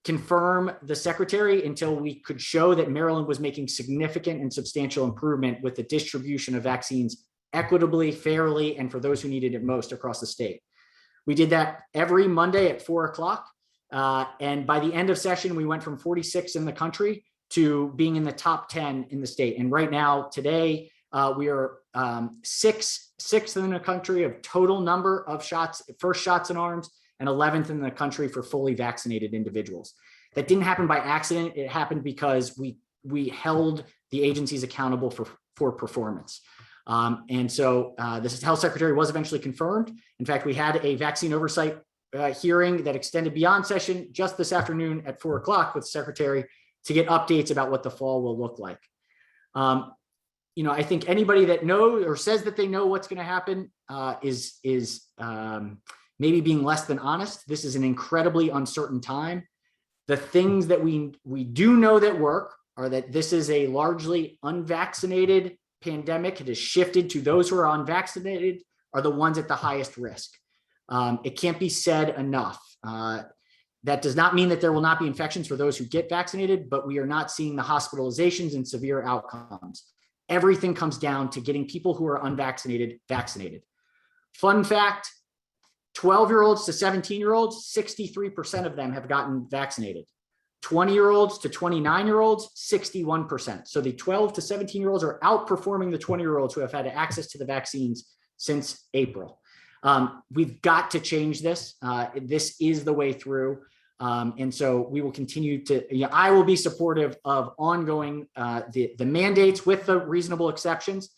confirm the secretary until we could show that Maryland was making significant and substantial improvement with the distribution of vaccines equitably, fairly, and for those who needed it most across the state. We did that every Monday at 4 o'clock. And by the end of session, we went from 46 in the country to being in the top 10 in the state. And right now, today, we are sixth in the country of total number of shots, first shots in arms, and 11th in the country for fully vaccinated individuals. That didn't happen by accident. It happened because we held the agencies accountable for performance. And so this health secretary was eventually confirmed. In fact, we had a vaccine oversight hearing that extended beyond session just this afternoon at 4 o'clock with the secretary to get updates about what the fall will look like. I think anybody that knows or says that they know what's going to happen is maybe being less than honest. This is an incredibly uncertain time. The things that we do know that work are that this is a largely unvaccinated pandemic. It has shifted to those who are unvaccinated are the ones at the highest risk. It can't be said enough. That does not mean that there will not be infections for those who get vaccinated, but we are not seeing the hospitalizations and severe outcomes. Everything comes down to getting people who are unvaccinated vaccinated. Fun fact, 12-year-olds to 17-year-olds, 63% of them have gotten vaccinated. 20-year-olds to 29-year-olds, 61%. So the 12 to 17-year-olds are outperforming the 20-year-olds who have had access to the vaccines since April. We've got to change this. This is the way through. And so we will continue to, I will be supportive of ongoing the mandates with the reasonable exceptions.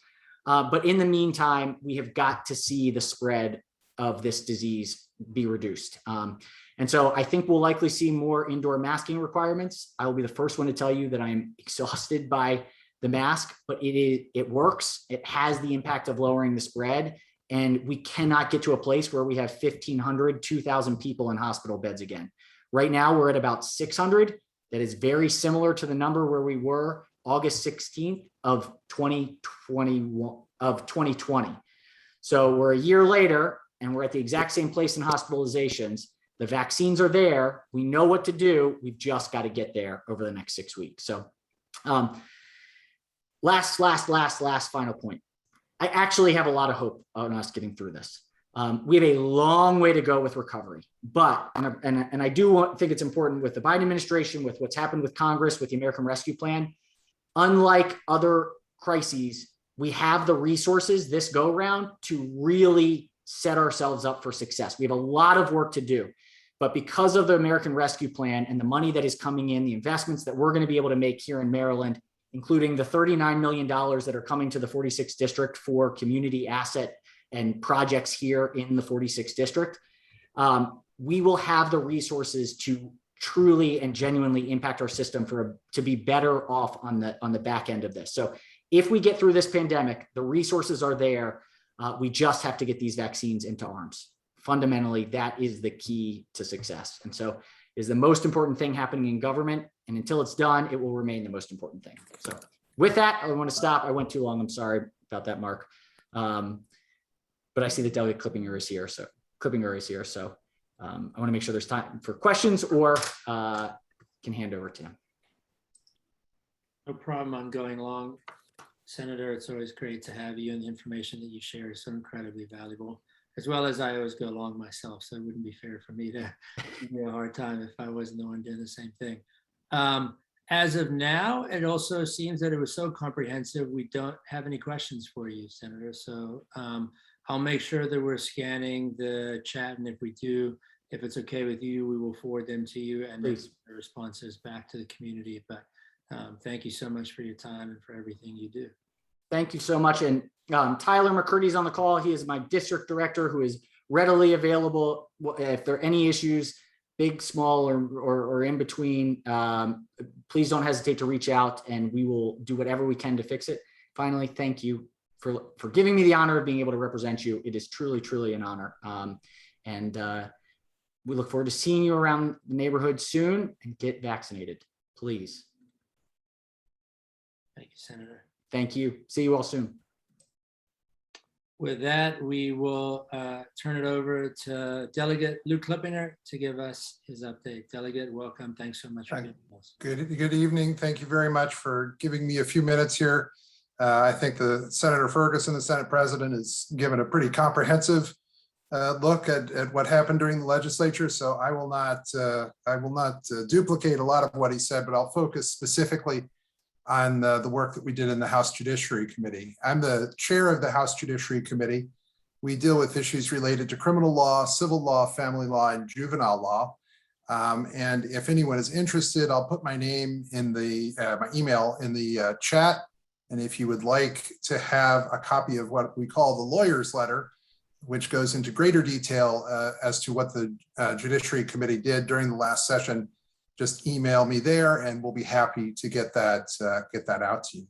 But in the meantime, we have got to see the spread of this disease be reduced. And so I think we'll likely see more indoor masking requirements. I will be the first one to tell you that I'm exhausted by the mask, but it works. It has the impact of lowering the spread. And we cannot get to a place where we have 1,500, 2,000 people in hospital beds again. Right now, we're at about 600. That is very similar to the number where we were August 16th of 2020. So we're a year later, and we're at the exact same place in hospitalizations. The vaccines are there. We know what to do. We've just got to get there over the next 6 weeks. So last final point. I actually have a lot of hope on us getting through this. We have a long way to go with recovery, but, and I do think it's important with the Biden administration, with what's happened with Congress, with the American Rescue Plan, unlike other crises, we have the resources this go round to really set ourselves up for success. We have a lot of work to do, but because of the American Rescue Plan and the money that is coming in, the investments that we're going to be able to make here in Maryland, including the $39 million that are coming to the 46th district for community asset and projects here in the 46th district, we will have the resources to truly and genuinely impact our system to be better off on the back end of this. So if we get through this pandemic, the resources are there. We just have to get these vaccines into arms. Fundamentally, that is the key to success. And so is the most important thing happening in government. And until it's done, it will remain the most important thing. So with that, I want to stop. I went too long. I'm sorry about that, Mark. But I see that Delegate Clippenger is here. So I want to make sure there's time for questions or can hand over to him. No problem. I'm going long. Senator, it's always great to have you, and the information that you share is so incredibly valuable, as well as I always go along myself. So it wouldn't be fair for me to give you a hard time if I wasn't the one doing the same thing. As of now, it also seems that it was so comprehensive, we don't have any questions for you, Senator. So I'll make sure that we're scanning the chat, and if we do, if it's okay with you, we will forward them to you and the responses back to the community. But thank you so much for your time and for everything you do. Thank you so much. And Tyler McCurdy's on the call. He is my district director who is readily available if there are any issues big, small, or in between, please don't hesitate to reach out, and we will do whatever we can to fix it. Finally, thank you for giving me the honor of being able to represent you. It is truly, truly an honor. And we look forward to seeing you around the neighborhood soon, and get vaccinated, please. Thank you, Senator. Thank you. See you all soon. With that, we will turn it over to Delegate Lou Clippenger to give us his update. Delegate, welcome. Thanks so much for being with us. Good evening. Thank you very much for giving me a few minutes here. I think the Senator Ferguson, the Senate President, has given a pretty comprehensive look at what happened during the legislature. So I will not duplicate a lot of what he said, but I'll focus specifically on the work that we did in the House Judiciary Committee. I'm the chair of the House Judiciary Committee. We deal with issues related to criminal law, civil law, family law, and juvenile law. And if anyone is interested, I'll put my name in the my email in the chat. And if you would like to have a copy of what we call the lawyer's letter, which goes into greater detail as to what the Judiciary Committee did during the last session, just email me there and we'll be happy to get that out to you.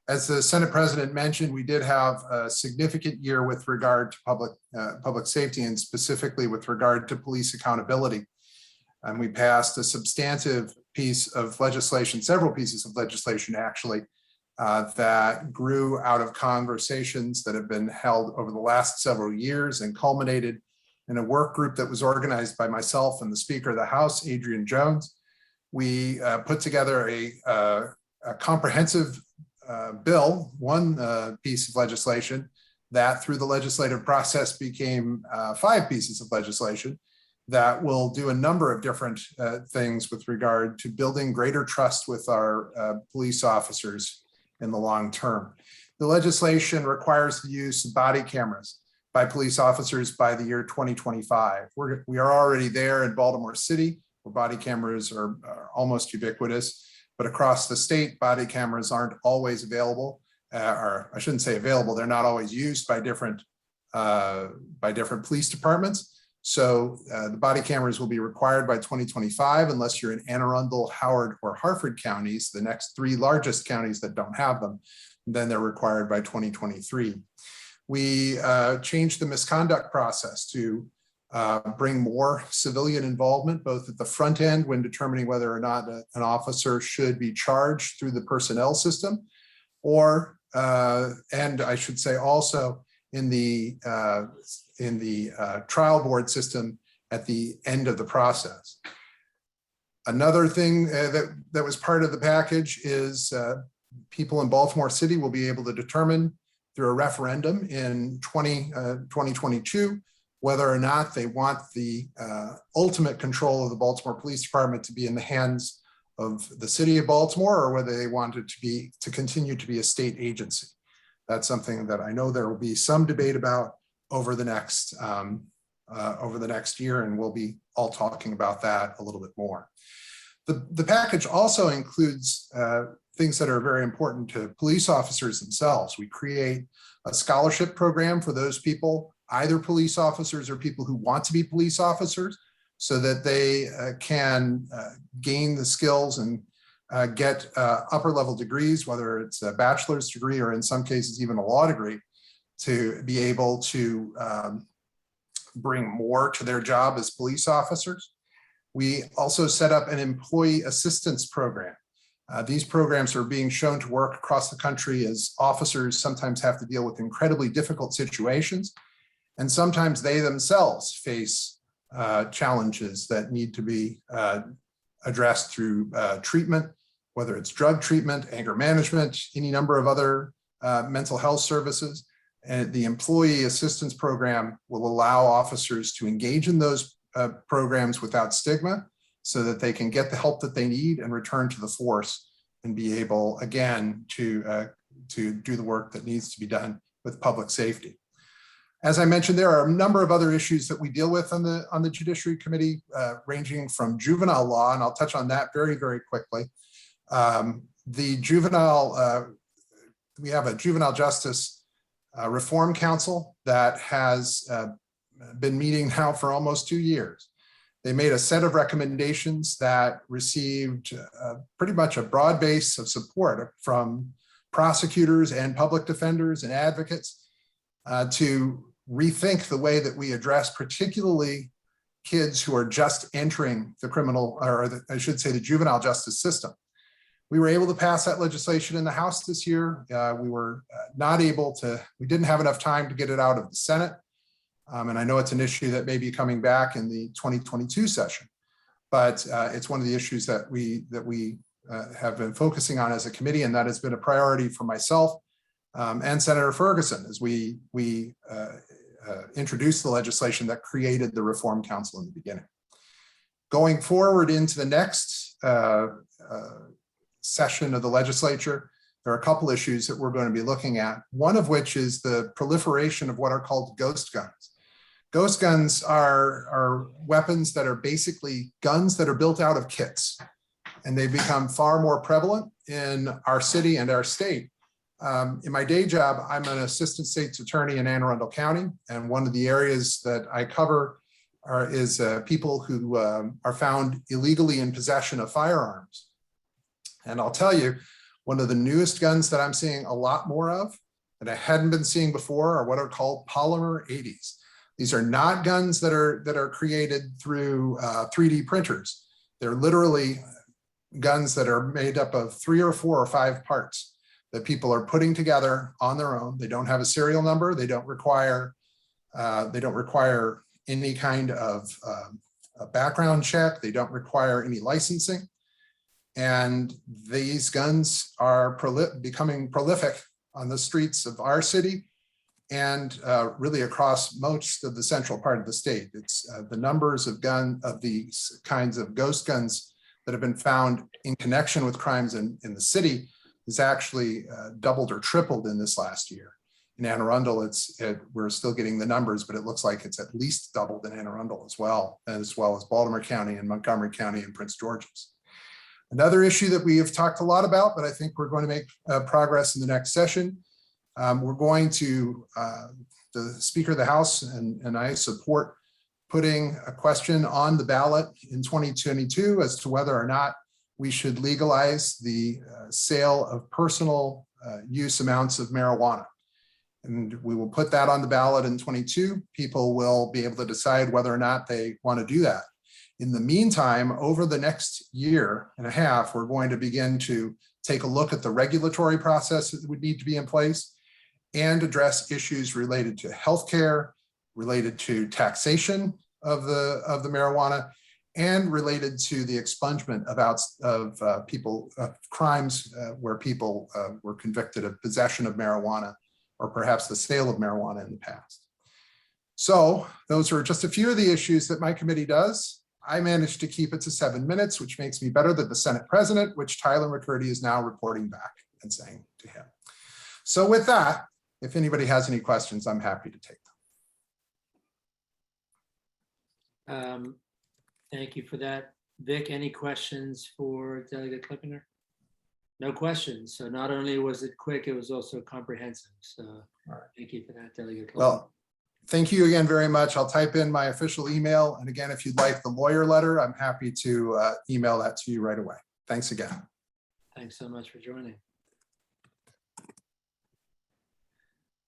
As the Senate President mentioned, we did have a significant year with regard to public safety, and specifically with regard to police accountability. And we passed a substantive piece of legislation, several pieces of legislation actually, that grew out of conversations that have been held over the last several years and culminated in a work group that was organized by myself and the Speaker of the House, Adrian Jones. We put together a comprehensive bill, one piece of legislation that through the legislative process became 5 pieces of legislation that will do a number of different things with regard to building greater trust with our police officers in the long term. The legislation requires the use of body cameras by police officers by the year 2025. We are already there in Baltimore City, where body cameras are almost ubiquitous, but across the state, body cameras aren't always available, or I shouldn't say available, they're not always used by different police departments. So the body cameras will be required by 2025 unless you're in Anne Arundel, Howard, or Harford counties, the next 3 largest counties that don't have them. Then they're required by 2023. We changed the misconduct process to bring more civilian involvement, both at the front end when determining whether or not an officer should be charged through the personnel system, or, and I should say also in the trial board system at the end of the process. Another thing that was part of the package is people in Baltimore City will be able to determine through a referendum in 2022 whether or not they want the ultimate control of the Baltimore Police Department to be in the hands of the city of Baltimore, or whether they want it to continue to be a state agency. That's something that I know there will be some debate about over the next year, and we'll be all talking about that a little bit more. The package also includes things that are very important to police officers themselves. We create a scholarship program for those people, either police officers or people who want to be police officers, so that they can gain the skills and get upper level degrees, whether it's a bachelor's degree or in some cases even a law degree, to be able to bring more to their job as police officers. We also set up an employee assistance program. These programs are being shown to work across the country as officers sometimes have to deal with incredibly difficult situations. And sometimes they themselves face challenges that need to be addressed through treatment, whether it's drug treatment, anger management, any number of other mental health services. And the employee assistance program will allow officers to engage in those programs without stigma, so that they can get the help that they need and return to the force and be able, again, to do the work that needs to be done with public safety. As I mentioned, there are a number of other issues that we deal with on the Judiciary Committee, ranging from juvenile law, and I'll touch on that very, very quickly. The juvenile, we have a Juvenile Justice Reform Council that has been meeting now for almost 2 years. They made a set of recommendations that received pretty much a broad base of support from prosecutors and public defenders and advocates to rethink the way that we address particularly kids who are just entering the criminal, or I should say the juvenile justice system. We were able to pass that legislation in the House this year. We were not able to, we didn't have enough time to get it out of the Senate. And I know it's an issue that may be coming back in the 2022 session, but it's one of the issues that we have been focusing on as a committee, and that has been a priority for myself and Senator Ferguson as we introduced the legislation that created the Reform Council in the beginning. Going forward into the next session of the legislature, there are a couple issues that we're going to be looking at, one of which is the proliferation of what are called ghost guns. Ghost guns are weapons that are basically guns that are built out of kits, and they become far more prevalent in our city and our state. In my day job, I'm an assistant state's attorney in Anne Arundel County, and one of the areas that I cover is people who are found illegally in possession of firearms. And I'll tell you, one of the newest guns that I'm seeing a lot more of that I hadn't been seeing before are what are called polymer 80s. These are not guns that are created through 3D printers. They're literally guns that are made up of 3 or 4 or 5 parts that people are putting together on their own. They don't have a serial number. They don't require any kind of a background check. They don't require any licensing. And these guns are becoming prolific on the streets of our city and really across most of the central part of the state. It's the numbers of these kinds of ghost guns that have been found in connection with crimes in the city is actually doubled or tripled in this last year. In Anne Arundel, we're still getting the numbers, but it looks like it's at least doubled in Anne Arundel as well as Baltimore County and Montgomery County and Prince George's. Another issue that we have talked a lot about, but I think we're going to make progress in the next session. We're going to, the Speaker of the House and I support putting a question on the ballot in 2022 as to whether or not we should legalize the sale of personal use amounts of marijuana. And we will put that on the ballot in 22. People will be able to decide whether or not they want to do that. In the meantime, over the next year and a half, we're going to begin to take a look at the regulatory process that would need to be in place and address issues related to healthcare, related to taxation of the marijuana, and related to the expungement of crimes where people were convicted of possession of marijuana or perhaps the sale of marijuana in the past. So those are just a few of the issues that my committee does. I managed to keep it to 7 minutes, which makes me better than the Senate President, which Tyler McCurdy is now reporting back and saying to him. So with that, if anybody has any questions, I'm happy to take them. Thank you for that. Vic, any questions for Delegate Clippenger? No questions. So not only was it quick, it was also comprehensive. So thank you for that, Delegate Clippenger. Well, thank you again very much. I'll type in my official email. And again, if you'd like the lawyer letter, I'm happy to email that to you right away. Thanks again. Thanks so much for joining.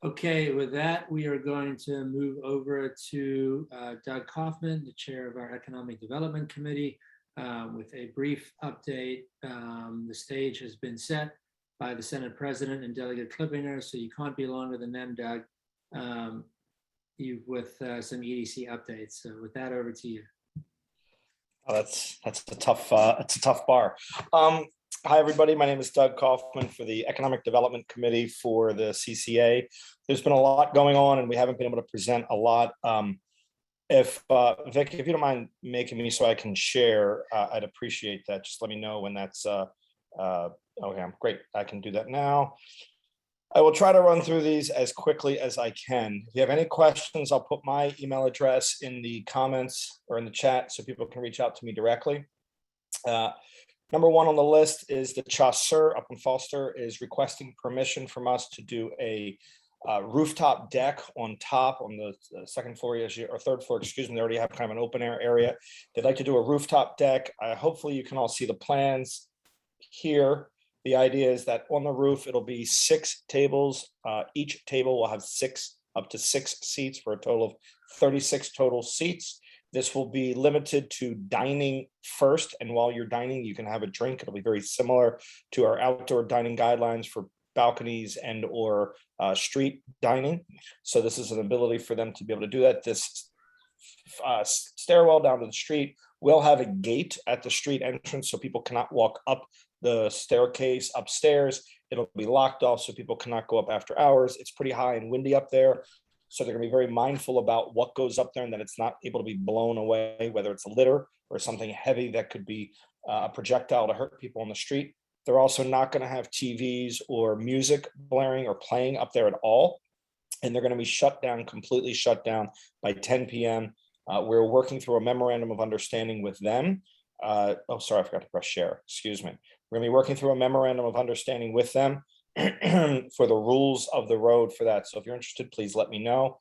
Okay, with that, we are going to move over to Doug Kaufman, the chair of our Economic Development Committee, with a brief update. The stage has been set by the Senate President and Delegate Clippenger, so you can't be longer than them, Doug, with some EDC updates. So with that, over to you. Oh, that's a tough bar. Hi, everybody. My name is Doug Kaufman for the Economic Development Committee for the CCA. There's been a lot going on, and we haven't been able to present a lot. Vic, if you don't mind making me so I can share, I'd appreciate that. Just let me know when that's okay. Great. I can do that now. I will try to run through these as quickly as I can. If you have any questions, I'll put my email address in the comments or in the chat so people can reach out to me directly. Number one on the list is the Chasseur up in Falster is requesting permission from us to do a rooftop deck on top on the second floor, or third floor, excuse me. They already have kind of an open air area. They'd like to do a rooftop deck. Hopefully you can all see the plans here. The idea is that on the roof, it'll be 6 tables. Each table will have up to six seats for a total of 36 total seats. This will be limited to dining first. And while you're dining, you can have a drink. It'll be very similar to our outdoor dining guidelines for balconies and or street dining. So this is an ability for them to be able to do that. This stairwell down to the street will have a gate at the street entrance, so people cannot walk up the staircase upstairs. It'll be locked off so people cannot go up after hours. It's pretty high and windy up there, so they're gonna be very mindful about what goes up there and that it's not able to be blown away, whether it's a litter or something heavy that could be a projectile to hurt people on the street. They're also not gonna have TVs or music blaring or playing up there at all. And they're gonna be completely shut down by 10 p.m. We're working through a memorandum of understanding with them. Oh, sorry, I forgot to press share, excuse me. We're gonna be working through a memorandum of understanding with them for the rules of the road for that. So if you're interested, please let me know.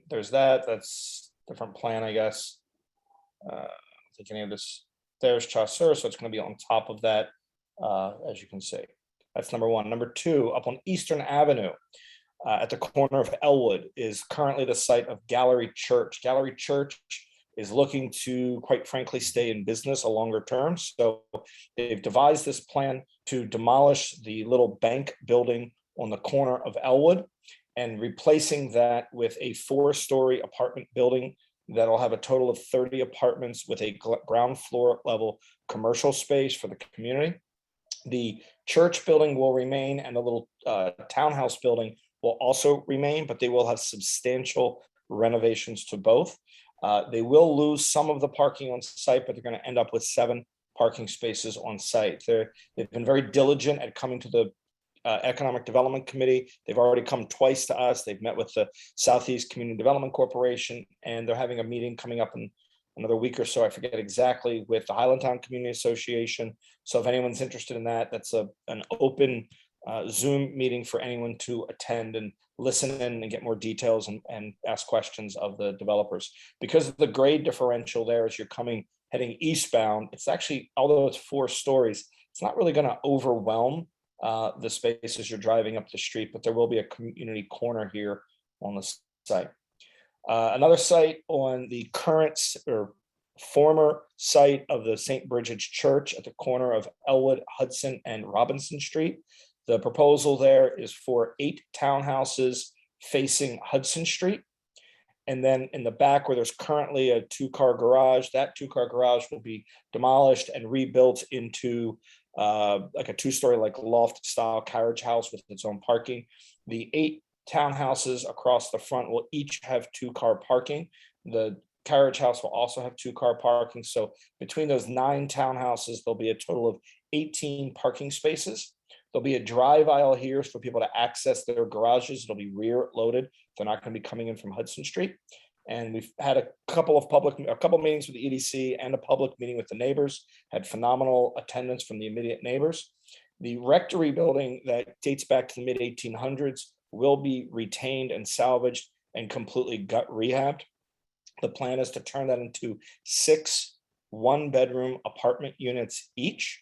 There's that's different plan, I guess. I don't think any of this, there's Chasseur, so it's gonna be on top of that, as you can see. That's number one. Number two, up on Eastern Avenue, at the corner of Ellwood, is currently the site of Gallery Church. Gallery Church is looking to, quite frankly, stay in business a longer term. So they've devised this plan to demolish the little bank building on the corner of Ellwood and replacing that with a 4-story apartment building that'll have a total of 30 apartments with a ground floor level commercial space for the community. The church building will remain, and the little townhouse building will also remain, but they will have substantial renovations to both. They will lose some of the parking on site, but they're going to end up with 7 parking spaces on site. They've been very diligent at coming to the Economic Development Committee. They've already come twice to us. They've met with the Southeast Community Development Corporation, and they're having a meeting coming up in another week or so, I forget exactly, with the Highlandtown Community Association. So if anyone's interested in that, that's an open Zoom meeting for anyone to attend and listen in and get more details and ask questions of the developers. Because of the grade differential there as you're heading eastbound, it's actually, although it's 4 stories, it's not really going to overwhelm the space as you're driving up the street, but there will be a community corner here on the site. Another site on the current or former site of the St. Brigid's Church at the corner of Ellwood, Hudson, and Robinson Street. The proposal there is for 8 townhouses facing Hudson Street. And then in the back where there's currently a 2-car garage, that 2-car garage will be demolished and rebuilt into like a 2-story, like loft style carriage house with its own parking. The 8 townhouses across the front will each have 2-car parking. The carriage house will also have 2-car parking. So between those 9 townhouses, there'll be a total of 18 parking spaces. There'll be a drive aisle here for people to access their garages. It'll be rear loaded. They're not going to be coming in from Hudson Street. And we've had a couple meetings with the EDC and a public meeting with the neighbors, had phenomenal attendance from the immediate neighbors. The rectory building that dates back to the mid 1800s will be retained and salvaged and completely gut rehabbed. The plan is to turn that into 6 1-bedroom apartment units each.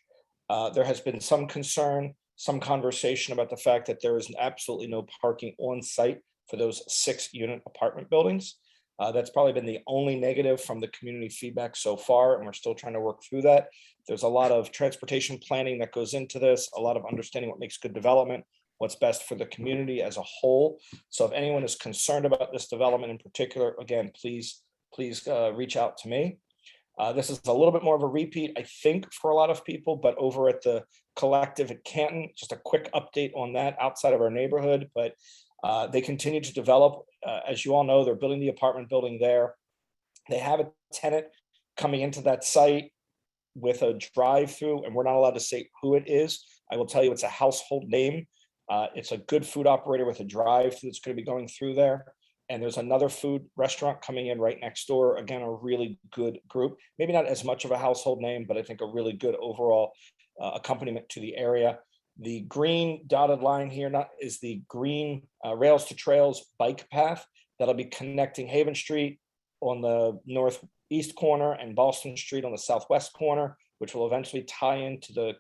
There has been some concern, some conversation about the fact that there is absolutely no parking on site for those 6-unit apartment buildings. That's probably been the only negative from the community feedback so far, and we're still trying to work through that. There's a lot of transportation planning that goes into this, a lot of understanding what makes good development, what's best for the community as a whole. So if anyone is concerned about this development in particular, again, please reach out to me. This is a little bit more of a repeat, I think, for a lot of people, but over at the collective at Canton, just a quick update on that outside of our neighborhood, but they continue to develop. As you all know, they're building the apartment building there. They have a tenant coming into that site with a drive-through, and we're not allowed to say who it is. I will tell you it's a household name. It's a good food operator with a drive-through that's going to be going through there. And there's another food restaurant coming in right next door. Again, a really good group. Maybe not as much of a household name, but I think a really good overall accompaniment to the area. The green dotted line here is the green Rails to Trails bike path that'll be connecting Haven Street on the northeast corner and Boston Street on the southwest corner, which will eventually tie into the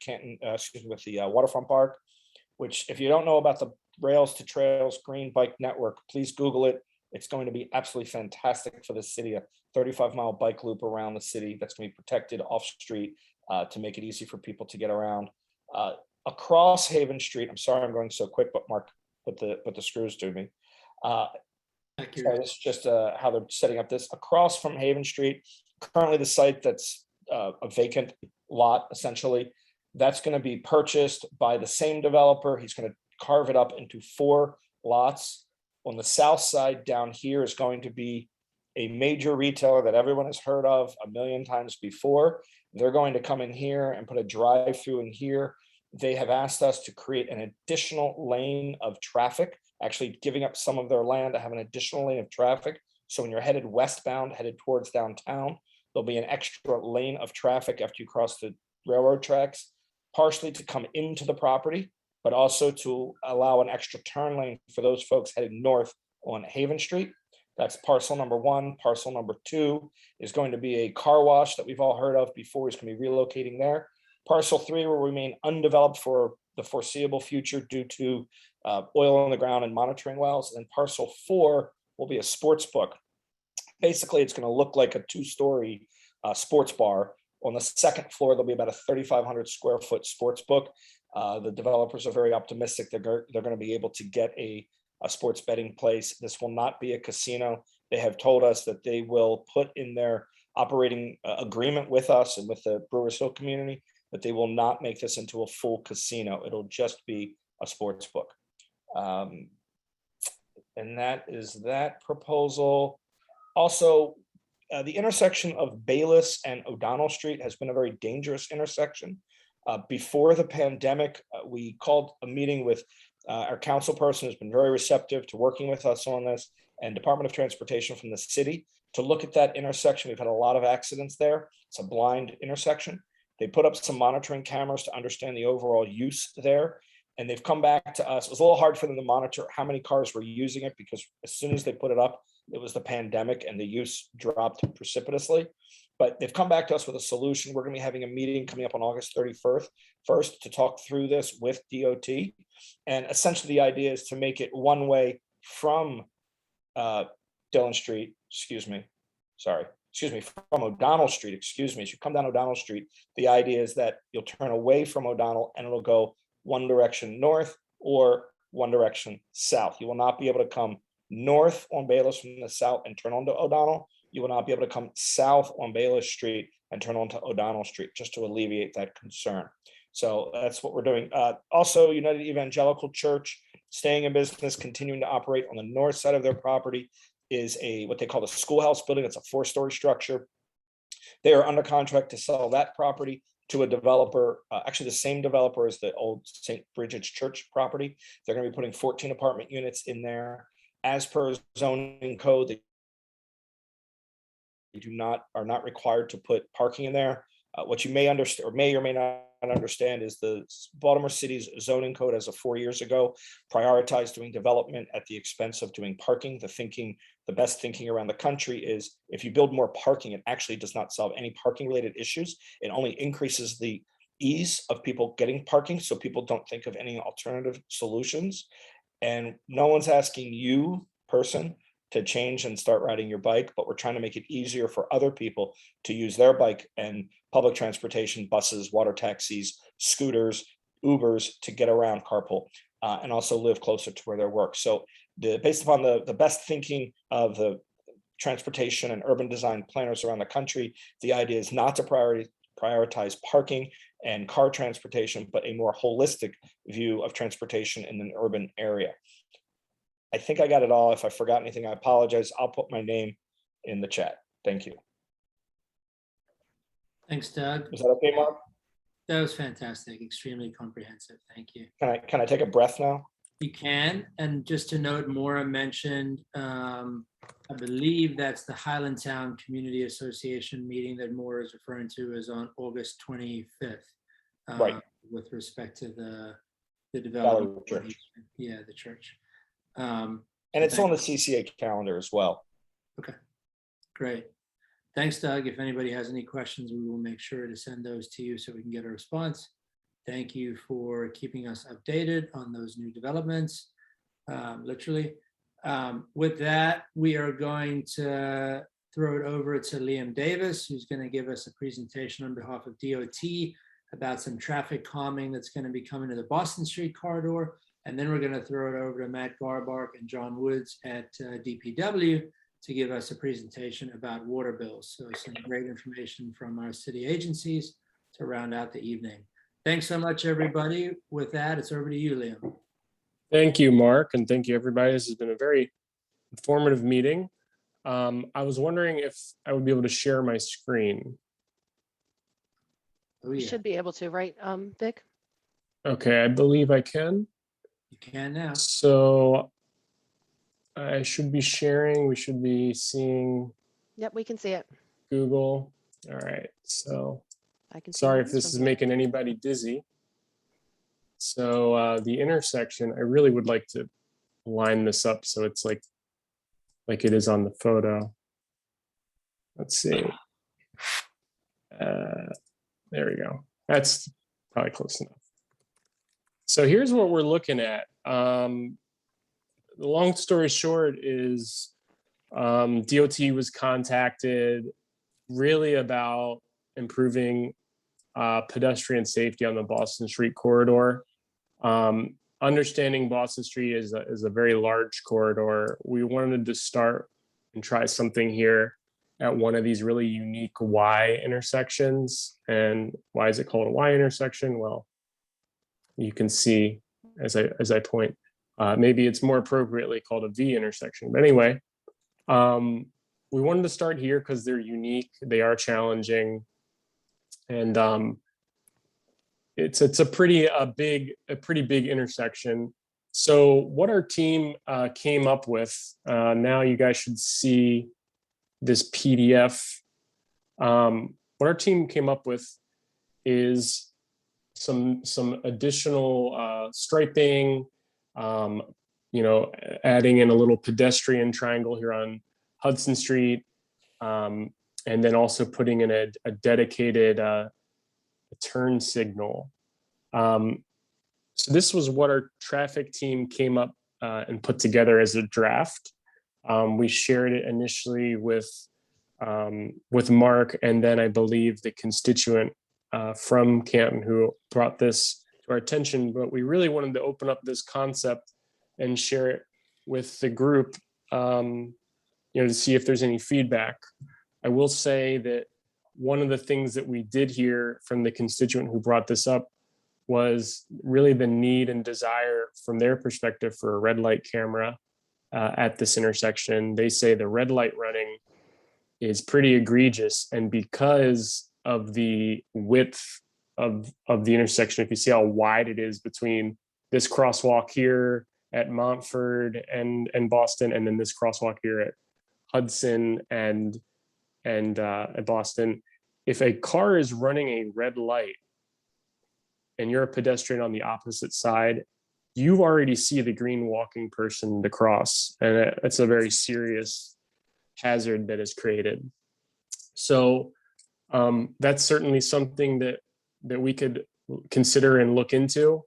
with the waterfront park, which if you don't know about the Rails to Trails green bike network, please Google it. It's going to be absolutely fantastic for the city, a 35-mile bike loop around the city that's going to be protected off street to make it easy for people to get around. Across Haven Street, I'm sorry I'm going so quick, but Mark put the screws to me. Sorry, this is just how they're setting up this. Across from Haven Street, currently the site that's a vacant lot, essentially, that's going to be purchased by the same developer. He's going to carve it up into 4 lots. On the south side down here is going to be a major retailer that everyone has heard of a million times before. They're going to come in here and put a drive-through in here. They have asked us to create an additional lane of traffic, actually giving up some of their land to have an additional lane of traffic. So when you're headed westbound, headed towards downtown, there'll be an extra lane of traffic after you cross the railroad tracks, partially to come into the property, but also to allow an extra turn lane for those folks heading north on Haven Street. That's parcel number 1. Parcel number 2 is going to be a car wash that we've all heard of before. He's going to be relocating there. Parcel 3 will remain undeveloped for the foreseeable future due to oil on the ground and monitoring wells. And then parcel 4 will be a sports book. Basically, it's going to look like a 2-story sports bar. On the second floor, there'll be about a 3,500 square foot sports book. The developers are very optimistic they're going to be able to get a sports betting place. This will not be a casino. They have told us that they will put in their operating agreement with us and with the Brewers Hill community that they will not make this into a full casino. It'll just be a sports book. And that is that proposal. Also, the intersection of Baylis and O'Donnell Street has been a very dangerous intersection. Before the pandemic, we called a meeting with our council person who's been very receptive to working with us on this, and Department of Transportation from the city to look at that intersection. We've had a lot of accidents there. It's a blind intersection. They put up some monitoring cameras to understand the overall use there. And they've come back to us. It was a little hard for them to monitor how many cars were using it because as soon as they put it up, it was the pandemic and the use dropped precipitously. But they've come back to us with a solution. We're going to be having a meeting coming up on August 31st to talk through this with DOT. And essentially the idea is to make it one way from Dillon Street, from O'Donnell Street, So you come down O'Donnell Street, the idea is that you'll turn away from O'Donnell and it'll go one direction north or one direction south. You will not be able to come north on Baylis from the south and turn onto O'Donnell. You will not be able to come south on Baylis Street and turn onto O'Donnell Street, just to alleviate that concern. So that's what we're doing. Also, United Evangelical Church, staying in business, continuing to operate on the north side of their property, is what they call the schoolhouse building. It's a 4-story structure. They are under contract to sell that property to a developer, actually the same developer as the old St. Brigid's Church property. They're going to be putting 14 apartment units in there. As per zoning code, they are not required to put parking in there. What you may understand, or may not understand, is the Baltimore City's zoning code as of 4 years ago prioritized doing development at the expense of doing parking. The best thinking around the country is if you build more parking, it actually does not solve any parking related issues. It only increases the ease of people getting parking, so people don't think of any alternative solutions. And no one's asking you, person, to change and start riding your bike, but we're trying to make it easier for other people to use their bike and public transportation, buses, water taxis, scooters, Ubers to get around, carpool, and also live closer to where they work. So based upon the best thinking of the transportation and urban design planners around the country, the idea is not to prioritize parking and car transportation, but a more holistic view of transportation in an urban area. I think I got it all. If I forgot anything, I apologize. I'll put my name in the chat. Thank you. Thanks, Doug. Is that okay, Mark? That was fantastic. Extremely comprehensive. Thank you. Can I take a breath now? You can. And just to note, Maura mentioned, I believe that's the Highlandtown Community Association meeting that Maura is referring to is on August 25th. Right. With respect to the the development. Church. Yeah, the church. And it's on the CCA calendar as well. Okay, great. Thanks, Doug. If anybody has any questions, we will make sure to send those to you so we can get a response. Thank you for keeping us updated on those new developments, literally. With that, we are going to throw it over to Liam Davis, who's going to give us a presentation on behalf of DOT about some traffic calming that's going to be coming to the Boston Street corridor. And then we're going to throw it over to Matt Garbark and John Woods at DPW to give us a presentation about water bills. So some great information from our city agencies to round out the evening. Thanks so much, everybody. With that, it's over to you, Liam. Thank you, Mark, and thank you, everybody. This has been a very informative meeting. I was wondering if I would be able to share my screen. Oh, You yeah, should be able to, right, Vic? Okay, I believe I can. you can now. So I should be sharing. We should be seeing Yep, we can see it. Google. All right, so I can see sorry if yours this from is here. making anybody dizzy. So the intersection, I really would like to line this up so it's like it is on the photo. Let's see. There we go. That's probably close enough. So here's what we're looking at. The long story short is DOT was contacted really about improving pedestrian safety on the Boston Street corridor. Understanding Boston Street is a very large corridor, we wanted to start and try something here at one of these really unique Y intersections. And why is it called a Y intersection? Well, you can see as I point, maybe it's more appropriately called a V intersection. But anyway, we wanted to start here because they're unique, they are challenging, and it's a pretty big intersection. So what our team came up with, now you guys should see this PDF. What our team came up with is some additional striping, adding in a little pedestrian triangle here on Hudson Street, and then also putting in a dedicated turn signal. So this was what our traffic team came up and put together as a draft. We shared it initially with Mark, and then I believe the constituent from Canton who brought this to our attention. But we really wanted to open up this concept and share it with the group, to see if there's any feedback. I will say that one of the things that we did hear from the constituent who brought this up was really the need and desire from their perspective for a red light camera at this intersection. They say the red light running is pretty egregious, and because of the width of the intersection, if you see how wide it is between this crosswalk here at Montford and Boston, and then this crosswalk here at Hudson and at Boston, if a car is running a red light and you're a pedestrian on the opposite side, you already see the green walking person to cross, and it's a very serious hazard that is created. So that's certainly something that we could consider and look into.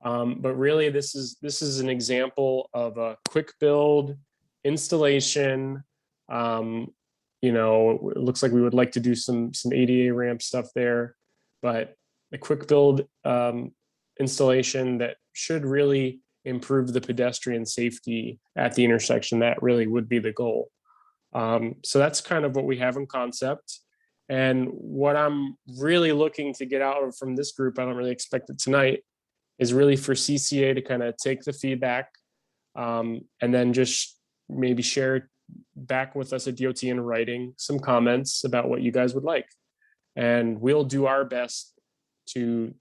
But really, this is an example of a quick build installation. It looks like we would like to do some ADA ramp stuff there, but a quick build installation that should really improve the pedestrian safety at the intersection. That really would be the goal. So that's kind of what we have in concept. And what I'm really looking to get out of from this group, I don't really expect it tonight, is really for CCA to kind of take the feedback and then just maybe share back with us at DOT in writing some comments about what you guys would like. And we'll do our best to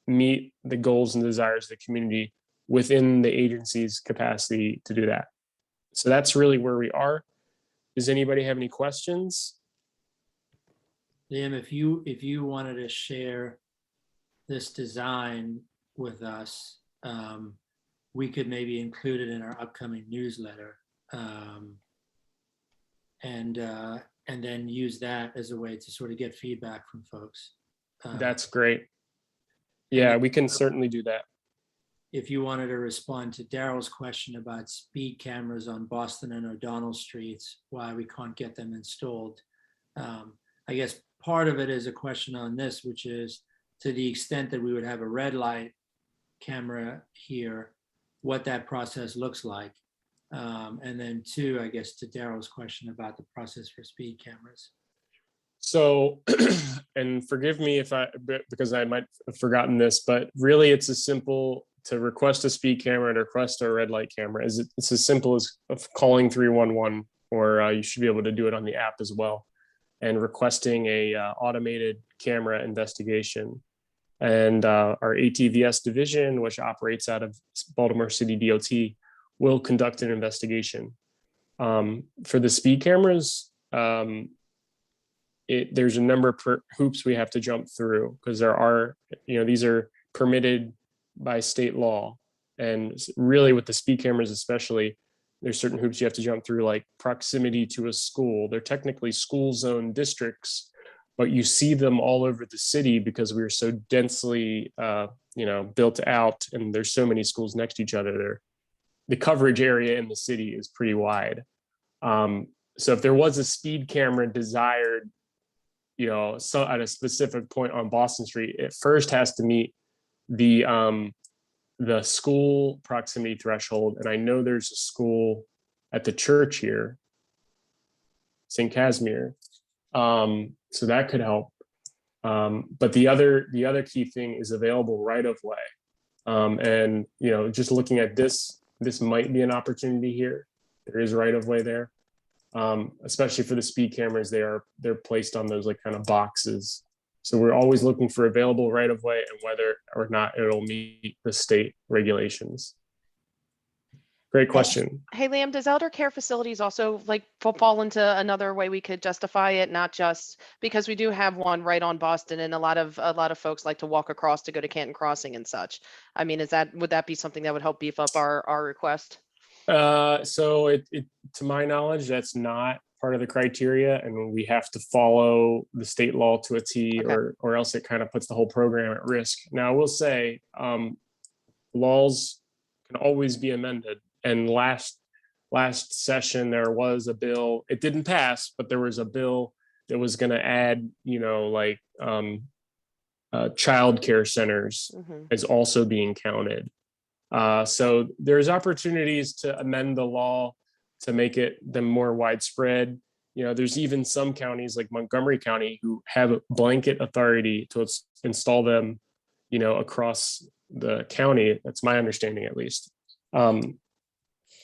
meet the goals and desires of the community within the agency's capacity to do that. So that's really where we are. Does anybody have any questions? Liam, if you wanted to share this design with us, we could maybe include it in our upcoming newsletter, and then use that as a way to sort of get feedback from folks. That's great. Yeah, we can certainly do that. If you wanted to respond to Daryl's question about speed cameras on Boston and O'Donnell streets, why we can't get them installed, I guess part of it is a question on this, which is to the extent that we would have a red light camera here, what that process looks like. And then two, I guess, to Daryl's question about the process for speed cameras. So, and forgive me because I might have forgotten this, but really it's as simple to request a speed camera and request a red light camera. It's as simple as calling 311, or you should be able to do it on the app as well, and requesting a automated camera investigation. And our ATVS division, which operates out of Baltimore City DOT, will conduct an investigation. For the speed cameras, there's a number of hoops we have to jump through, because there are, these are permitted by state law. And really with the speed cameras especially, there's certain hoops you have to jump through, like proximity to a school. They're technically school zone districts, but you see them all over the city because we are so densely built out, and there's so many schools next to each other. The coverage area in the city is pretty wide. So if there was a speed camera desired, so at a specific point on Boston Street, it first has to meet the school proximity threshold. And I know there's a school at the church here, St. Casimir. So that could help. But the other key thing is available right of way. And just looking at this might be an opportunity here. There is right of way there. Especially for the speed cameras, they're placed on those like kind of boxes. So we're always looking for available right of way and whether or not it'll meet the state regulations. Great question. Hey, Liam, does elder care facilities also fall into another way we could justify it? Not just because we do have one right on Boston, and a lot of folks like to walk across to go to Canton Crossing and such. I mean, would that be something that would help beef up our request? So it to my knowledge, that's not part of the criteria, and we have to follow the state law to a T, okay, or else it kind of puts the whole program at risk. Now, I will say, laws can always be amended. And last session, there was a bill, it didn't pass, but there was a bill that was going to add, child care centers as also being counted. So there's opportunities to amend the law to make them more widespread. There's even some counties like Montgomery County who have blanket authority to install them, across the county. That's my understanding, at least.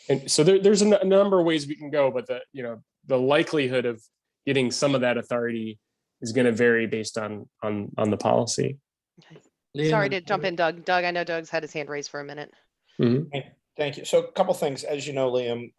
And so there's a number of ways we can go, but the likelihood of getting some of that authority is going to vary based on the policy. Okay. Sorry to jump in, Doug. Doug, I know Doug's had his hand raised for a minute. Mm-hmm. Thank you. So a couple things, as you know, Liam,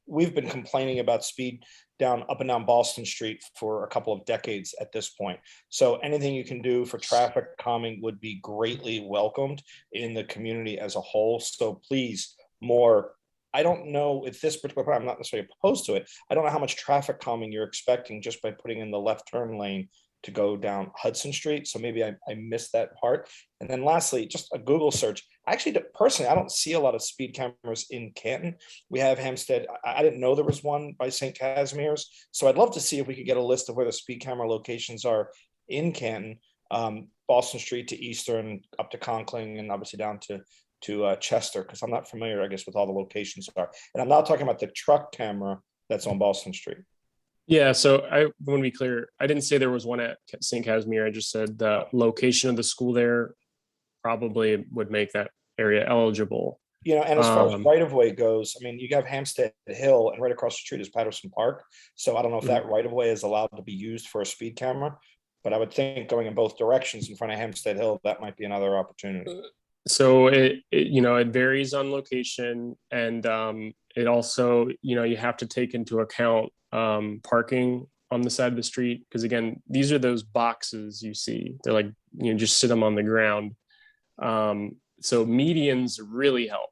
we've been complaining about speed up and down Boston Street for a couple of decades at this point. So anything you can do for traffic calming would be greatly welcomed in the community as a whole. So please, more. I don't know if this particular part, I'm not necessarily opposed to it. I don't know how much traffic calming you're expecting just by putting in the left turn lane to go down Hudson Street. So maybe I missed that part. And then lastly, just a Google search. Actually, personally, I don't see a lot of speed cameras in Canton. We have Hampstead. I didn't know there was one by St. Casimir's. So I'd love to see if we could get a list of where the speed camera locations are in Canton, Boston Street to Eastern, up to Conkling, and obviously down to Chester, because I'm not familiar, I guess, with all the locations are. And I'm not talking about the truck camera that's on Boston Street. Yeah, so I want to be clear. I didn't say there was one at St. Casimir. I just said the location of the school there probably would make that area eligible. And as far as right of way goes, I mean, you have Hampstead Hill, and right across the street is Patterson Park. So I don't know if that right of way is allowed to be used for a speed camera, but I would think going in both directions in front of Hampstead Hill, that might be another opportunity. So it varies on location, and it also, you have to take into account parking on the side of the street, because again, these are those boxes you see. They're like, just sit them on the ground. so medians really help.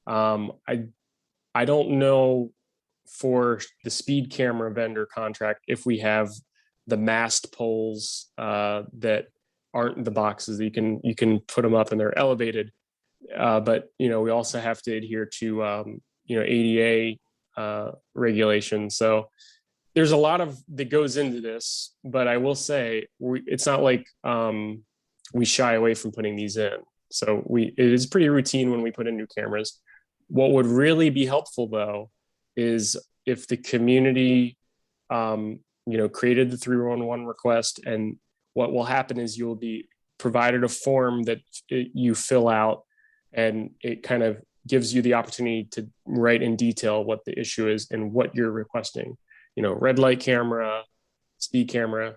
I don't know for the speed camera vendor contract if we have the mast poles that aren't the boxes that you can put them up and they're elevated. But we also have to adhere to ADA regulations. So there's a lot that goes into this, but I will say it's not like we shy away from putting these in. So it is pretty routine when we put in new cameras. What would really be helpful though is if the community created the 311 request, and what will happen is you'll be provided a form that you fill out, and it kind of gives you the opportunity to write in detail what the issue is and what you're requesting. Red light camera, speed camera.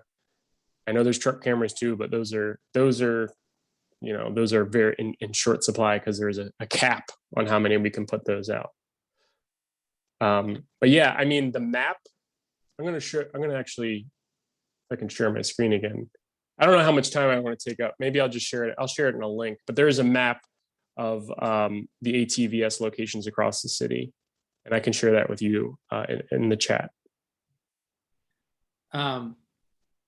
I know there's truck cameras too, but those are very in short supply because there's a cap on how many we can put those out. But yeah, I mean, the map, I'm going to actually, if I can share my screen again. I don't know how much time I want to take up. Maybe I'll just share it. I'll share it in a link, but there is a map of the ATVS locations across the city. And I can share that with you in the chat. Liam,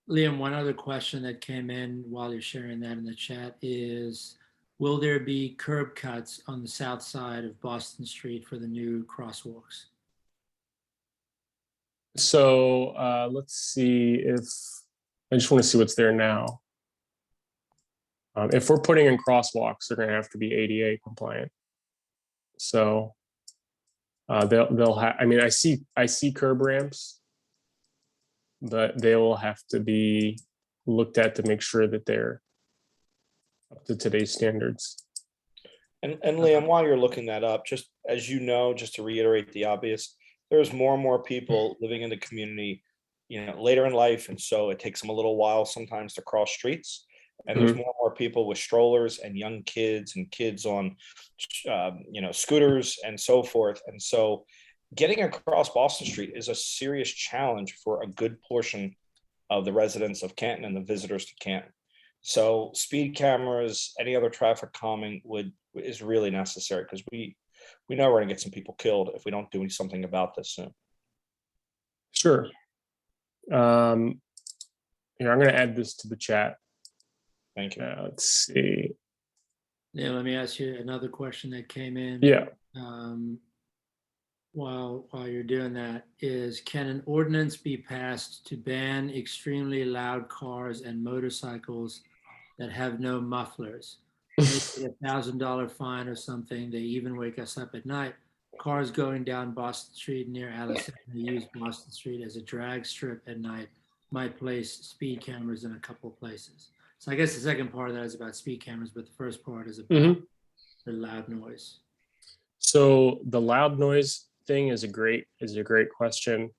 one other question that came in while you're sharing that in the chat is, will there be curb cuts on the south side of Boston Street for the new crosswalks? So let's see if, I just want to see what's there now. If we're putting in crosswalks, they're going to have to be ADA compliant. So they'll have, I mean, I see curb ramps, but they will have to be looked at to make sure that they're up to today's standards. And Liam, while you're looking that up, just as you know, just to reiterate the obvious, there's more and more people living in the community, later in life. And so it takes them a little while sometimes to cross streets. And there's more and more people with strollers and young kids and kids on, scooters and so forth. And so getting across Boston Street is a serious challenge for a good portion of the residents of Canton and the visitors to Canton. So speed cameras, any other traffic calming is really necessary, because we know we're going to get some people killed if we don't do something about this soon. Sure. Here, I'm going to add this to the chat. Thank you. Let's see. Yeah, let me ask you another question that came in. Yeah. While you're doing that, can an ordinance be passed to ban extremely loud cars and motorcycles that have no mufflers? Maybe $1,000 fine or something. They even wake us up at night. Cars going down Boston Street near Ellison, they use Boston Street as a drag strip at night, might place speed cameras in a couple of places. So I guess the second part of that is about speed cameras, but the first part is about the loud noise. So the loud noise thing is a great question.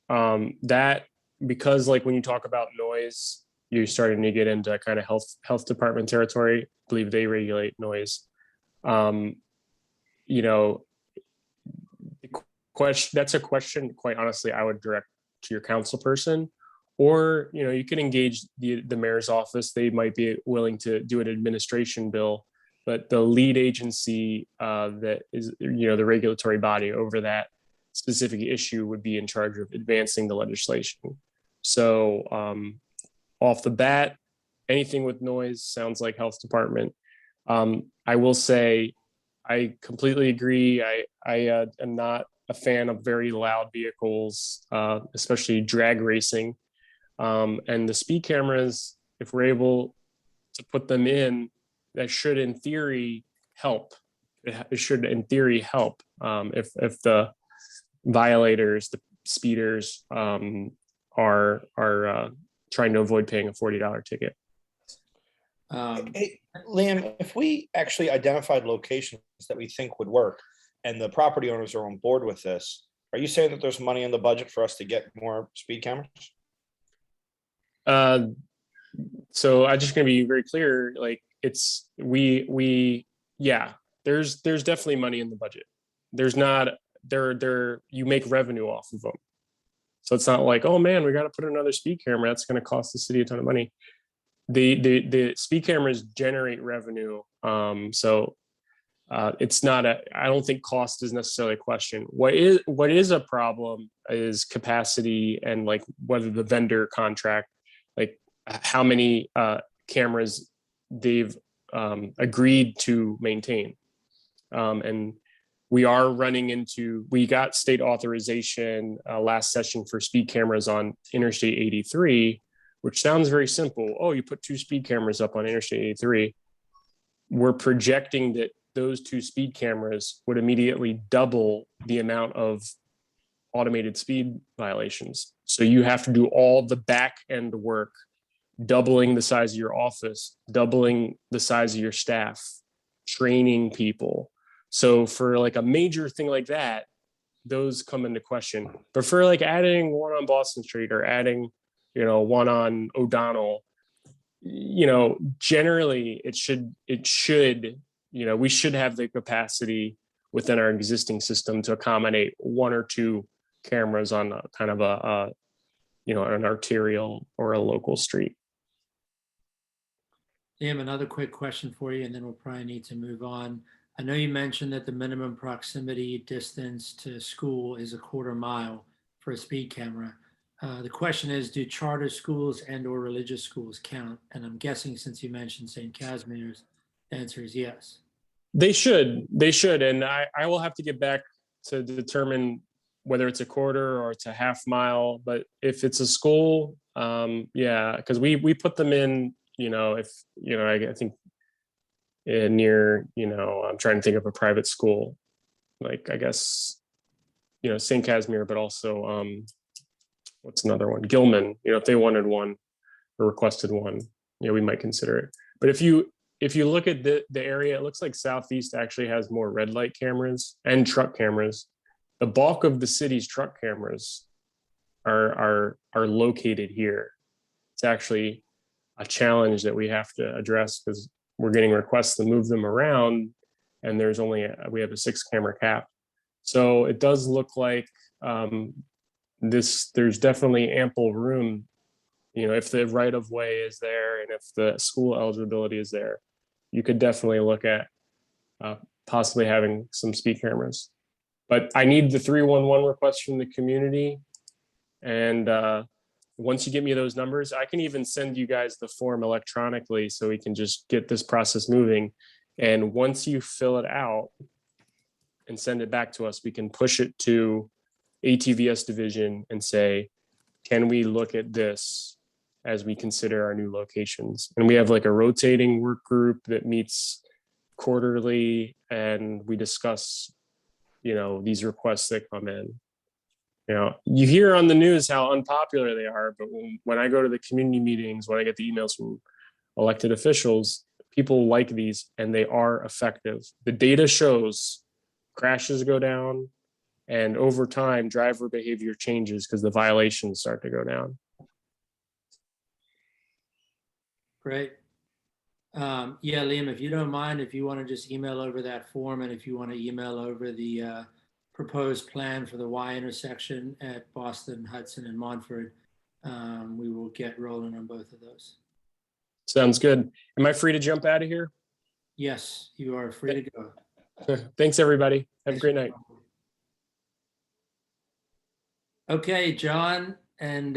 That, because like when you talk about noise, you're starting to get into kind of health department territory. I believe they regulate noise. That's a question, quite honestly, I would direct to your council person, or you can engage the mayor's office. They might be willing to do an administration bill, but the lead agency that is the regulatory body over that specific issue would be in charge of advancing the legislation. So off the bat, anything with noise sounds like health department. I will say I completely agree. I am not a fan of very loud vehicles, especially drag racing. And the speed cameras, if we're able to put them in, that should in theory help. It should in theory help if the violators, the speeders, are trying to avoid paying a $40 ticket. Hey, Liam, if we actually identified locations that we think would work and the property owners are on board with this, are you saying that there's money in the budget for us to get more speed cameras? So I'm just going to be very clear. Like there's definitely money in the budget. There's not, you make revenue off of them. So it's not like, oh man, we got to put another speed camera. That's going to cost the city a ton of money. the speed cameras generate revenue. So it's not I don't think cost is necessarily a question. What is a problem is capacity and like whether the vendor contract, like how many cameras they've agreed to maintain. And we got state authorization last session for speed cameras on Interstate 83, which sounds very simple. Oh, you put 2 speed cameras up on Interstate 83. We're projecting that those 2 speed cameras would immediately double the amount of automated speed violations. So you have to do all the back end work, doubling the size of your office, doubling the size of your staff, training people. So for like a major thing like that, those come into question. But for like adding one on Boston Street or adding, one on O'Donnell, generally it should, we should have the capacity within our existing system to accommodate 1 or 2 cameras on a kind of an arterial or a local street. Liam, another quick question for you, and then we'll probably need to move on. I know you mentioned that the minimum proximity distance to school is a 1/4 mile for a speed camera. The question is, do charter schools and or religious schools count? And I'm guessing since you mentioned St. Casimir's, the answer is yes. They should. And I will have to get back to determine whether it's a 1/4 or it's a 1/2 mile. But if it's a school, because we put them in, I think near, I'm trying to think of a private school, like I guess, St. Casimir, but also what's another one? Gilman. If they wanted one or requested one, we might consider it. But if you look at the area, it looks like Southeast actually has more red light cameras and truck cameras. The bulk of the city's truck cameras are located here. It's actually a challenge that we have to address because we're getting requests to move them around, and we have a 6 camera cap. So it does look like there's definitely ample room, if the right of way is there and if the school eligibility is there, you could definitely look at possibly having some speed cameras. But I need the 311 requests from the community. And once you give me those numbers, I can even send you guys the form electronically so we can just get this process moving. And once you fill it out and send it back to us, we can push it to ATVS division and say, can we look at this as we consider our new locations? And we have like a rotating work group that meets quarterly, and we discuss, these requests that come in. You hear on the news how unpopular they are, but when I go to the community meetings, when I get the emails from elected officials, people like these and they are effective. The data shows crashes go down, and over time, driver behavior changes because the violations start to go down. Great. Liam, if you don't mind, if you want to just email over that form, and if you want to email over the proposed plan for the Y intersection at Boston, Hudson, and Montford, we will get rolling on both of those. Sounds good. Am I free to jump out of here? Yes, you are free to go. Thanks, everybody. Have a great night. Okay, John and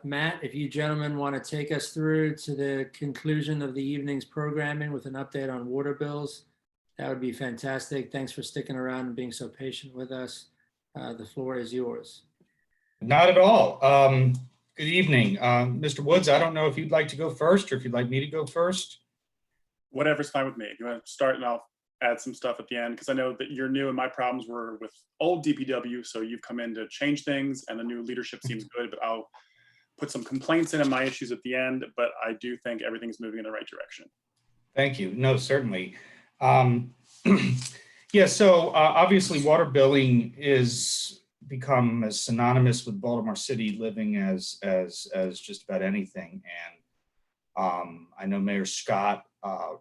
Matt, if you gentlemen want to take us through to the conclusion of the evening's programming with an update on water bills, that would be fantastic. Thanks for sticking around and being so patient with us. The floor is yours. Not at all. Good evening. Mr. Woods, I don't know if you'd like to go first or if you'd like me to go first. Whatever's fine with me. If you want to start and I'll add some stuff at the end, because I know that you're new and my problems were with old DPW, so you've come in to change things and the new leadership seems good, but I'll put some complaints in and my issues at the end, but I do think everything's moving in the right direction. Thank you. No, certainly. So obviously water billing is become as synonymous with Baltimore City living as just about anything. And I know Mayor Scott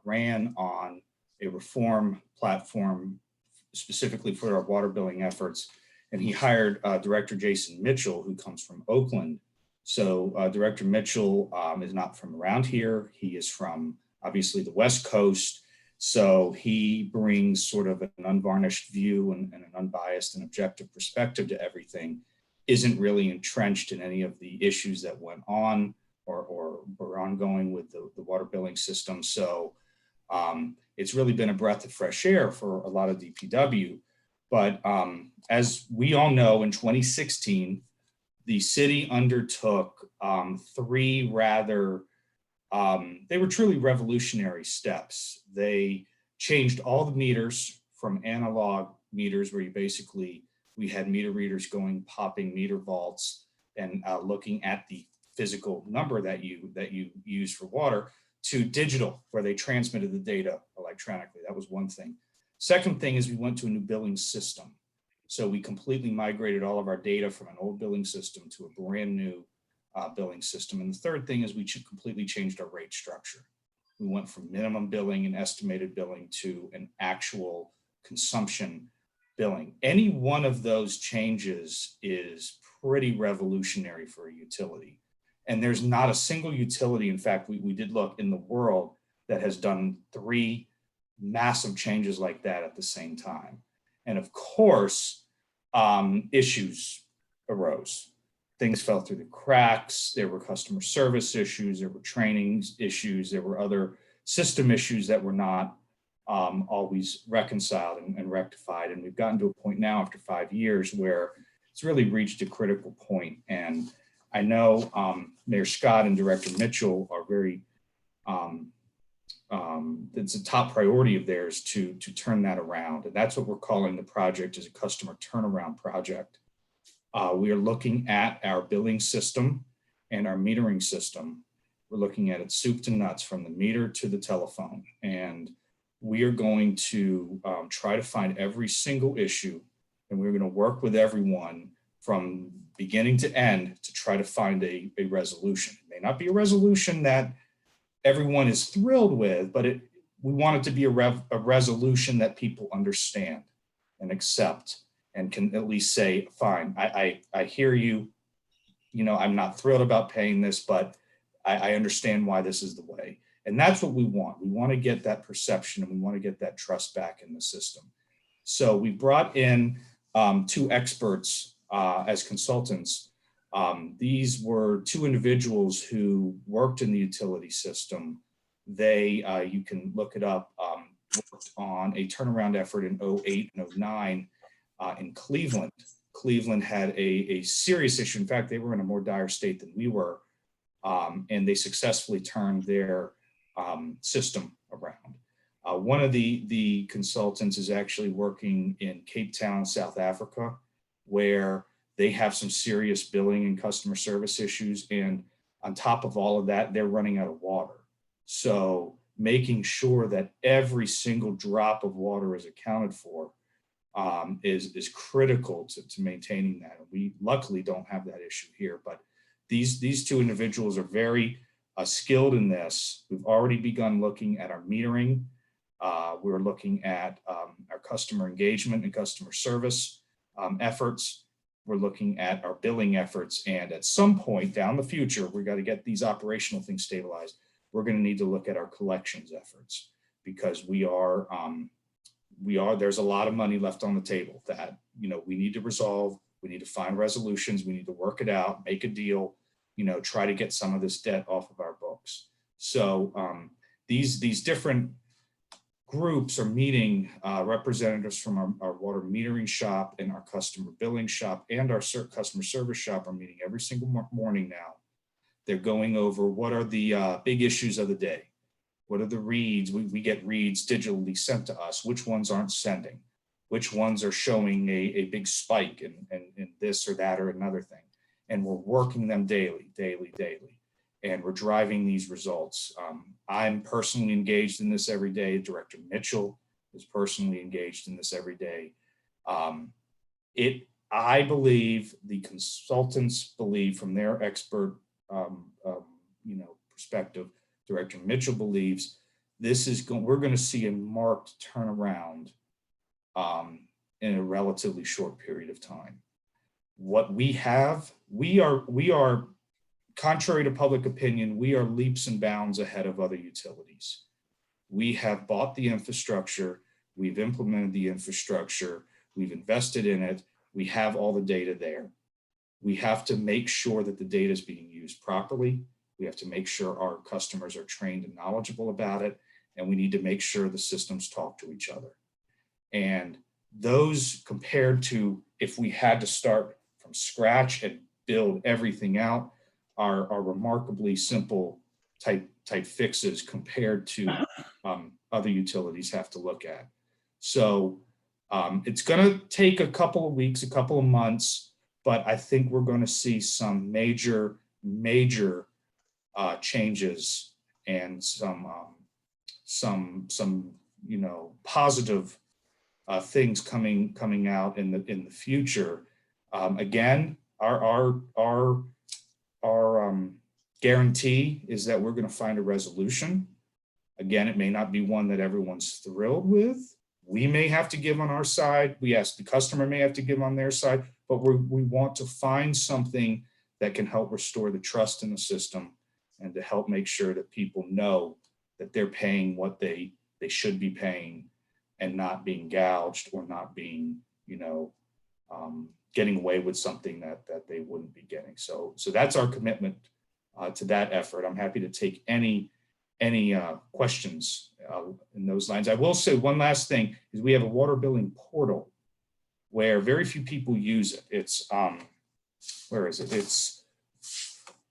ran on a reform platform specifically for our water billing efforts. And he hired Director Jason Mitchell, who comes from Oakland, So Director Mitchell is not from around here. He is from obviously the West Coast. So he brings sort of an unvarnished view and an unbiased and objective perspective to everything, isn't really entrenched in any of the issues that went on or were ongoing with the water billing system. So it's really been a breath of fresh air for a lot of DPW. But as we all know, in 2016, the city undertook three rather, they were truly revolutionary steps. They changed all the meters from analog meters where we had meter readers popping meter vaults and looking at the physical number that you use for water, to digital, where they transmitted the data electronically. That was one thing. Second thing is we went to a new billing system. So we completely migrated all of our data from an old billing system to a brand new billing system. And the third thing is we completely changed our rate structure. We went from minimum billing and estimated billing to an actual consumption billing. Any one of those changes is pretty revolutionary for a utility. And there's not a single utility, in fact, we did look in the world, that has done three massive changes like that at the same time. And of course, issues arose. Things fell through the cracks. There were customer service issues, there were training issues, there were other system issues that were not always reconciled and rectified. And we've gotten to a point now after 5 years where it's really reached a critical point. And I know Mayor Scott and Director Mitchell are very, it's a top priority of theirs to turn that around. And that's what we're calling the project, is a customer turnaround project. We are looking at our billing system and our metering system. We're looking at it soup to nuts, from the meter to the telephone. And we are going to try to find every single issue, and we're going to work with everyone from beginning to end to try to find a resolution. It may not be a resolution that everyone is thrilled with, but we want it to be a resolution that people understand and accept and can at least say, fine, I hear you, I'm not thrilled about paying this, but I understand why this is the way. And that's what we want. We want to get that perception, and we want to get that trust back in the system. So we brought in 2 experts as consultants. These were 2 individuals who worked in the utility system. They, you can look it up, worked on a turnaround effort in 2008 and 2009 in Cleveland. Cleveland had a serious issue. In fact, they were in a more dire state than we were, and they successfully turned their system around. One of the consultants is actually working in Cape Town, South Africa, where they have some serious billing and customer service issues. And on top of all of that, they're running out of water. So making sure that every single drop of water is accounted for is critical to maintaining that. We luckily don't have that issue here, but these 2 individuals are very skilled in this. We've already begun looking at our metering. We're looking at our customer engagement and customer service efforts. We're looking at our billing efforts. And at some point down the future, we've got to get these operational things stabilized. We're going to need to look at our collections efforts, because there's a lot of money left on the table that, we need to resolve. We need to find resolutions. We need to work it out, make a deal, try to get some of this debt off of our books. So these different groups are meeting representatives from our water metering shop and our customer billing shop and our customer service shop are meeting every single morning now. They're going over what are the big issues of the day. What are the reads? We get reads digitally sent to us. Which ones aren't sending? Which ones are showing a big spike in this or that or another thing? And we're working them daily. And we're driving these results. I'm personally engaged in this every day. Director Mitchell is personally engaged in this every day. I believe, the consultants believe, from their expert perspective, Director Mitchell believes we're going to see a marked turnaround in a relatively short period of time. What we have, we are contrary to public opinion, we are leaps and bounds ahead of other utilities. We have bought the infrastructure, we've implemented the infrastructure, we've invested in it, we have all the data there. We have to make sure that the data is being used properly. We have to make sure our customers are trained and knowledgeable about it, and we need to make sure the systems talk to each other. And those, compared to if we had to start from scratch and build everything out, are remarkably simple type fixes compared to other utilities have to look at. So it's going to take a couple of weeks, a couple of months, but I think we're going to see some major changes and some positive things coming out in the future. Again, our guarantee is that we're going to find a resolution. Again, it may not be one that everyone's thrilled with. We may have to give on our side. The customer may have to give on their side, but we want to find something that can help restore the trust in the system and to help make sure that people know that they're paying what they should be paying and not being gouged or not being, getting away with something that they wouldn't be getting. So that's our commitment to that effort. I'm happy to take any questions in those lines. I will say one last thing is we have a water billing portal where very few people use it. It's where is it? It's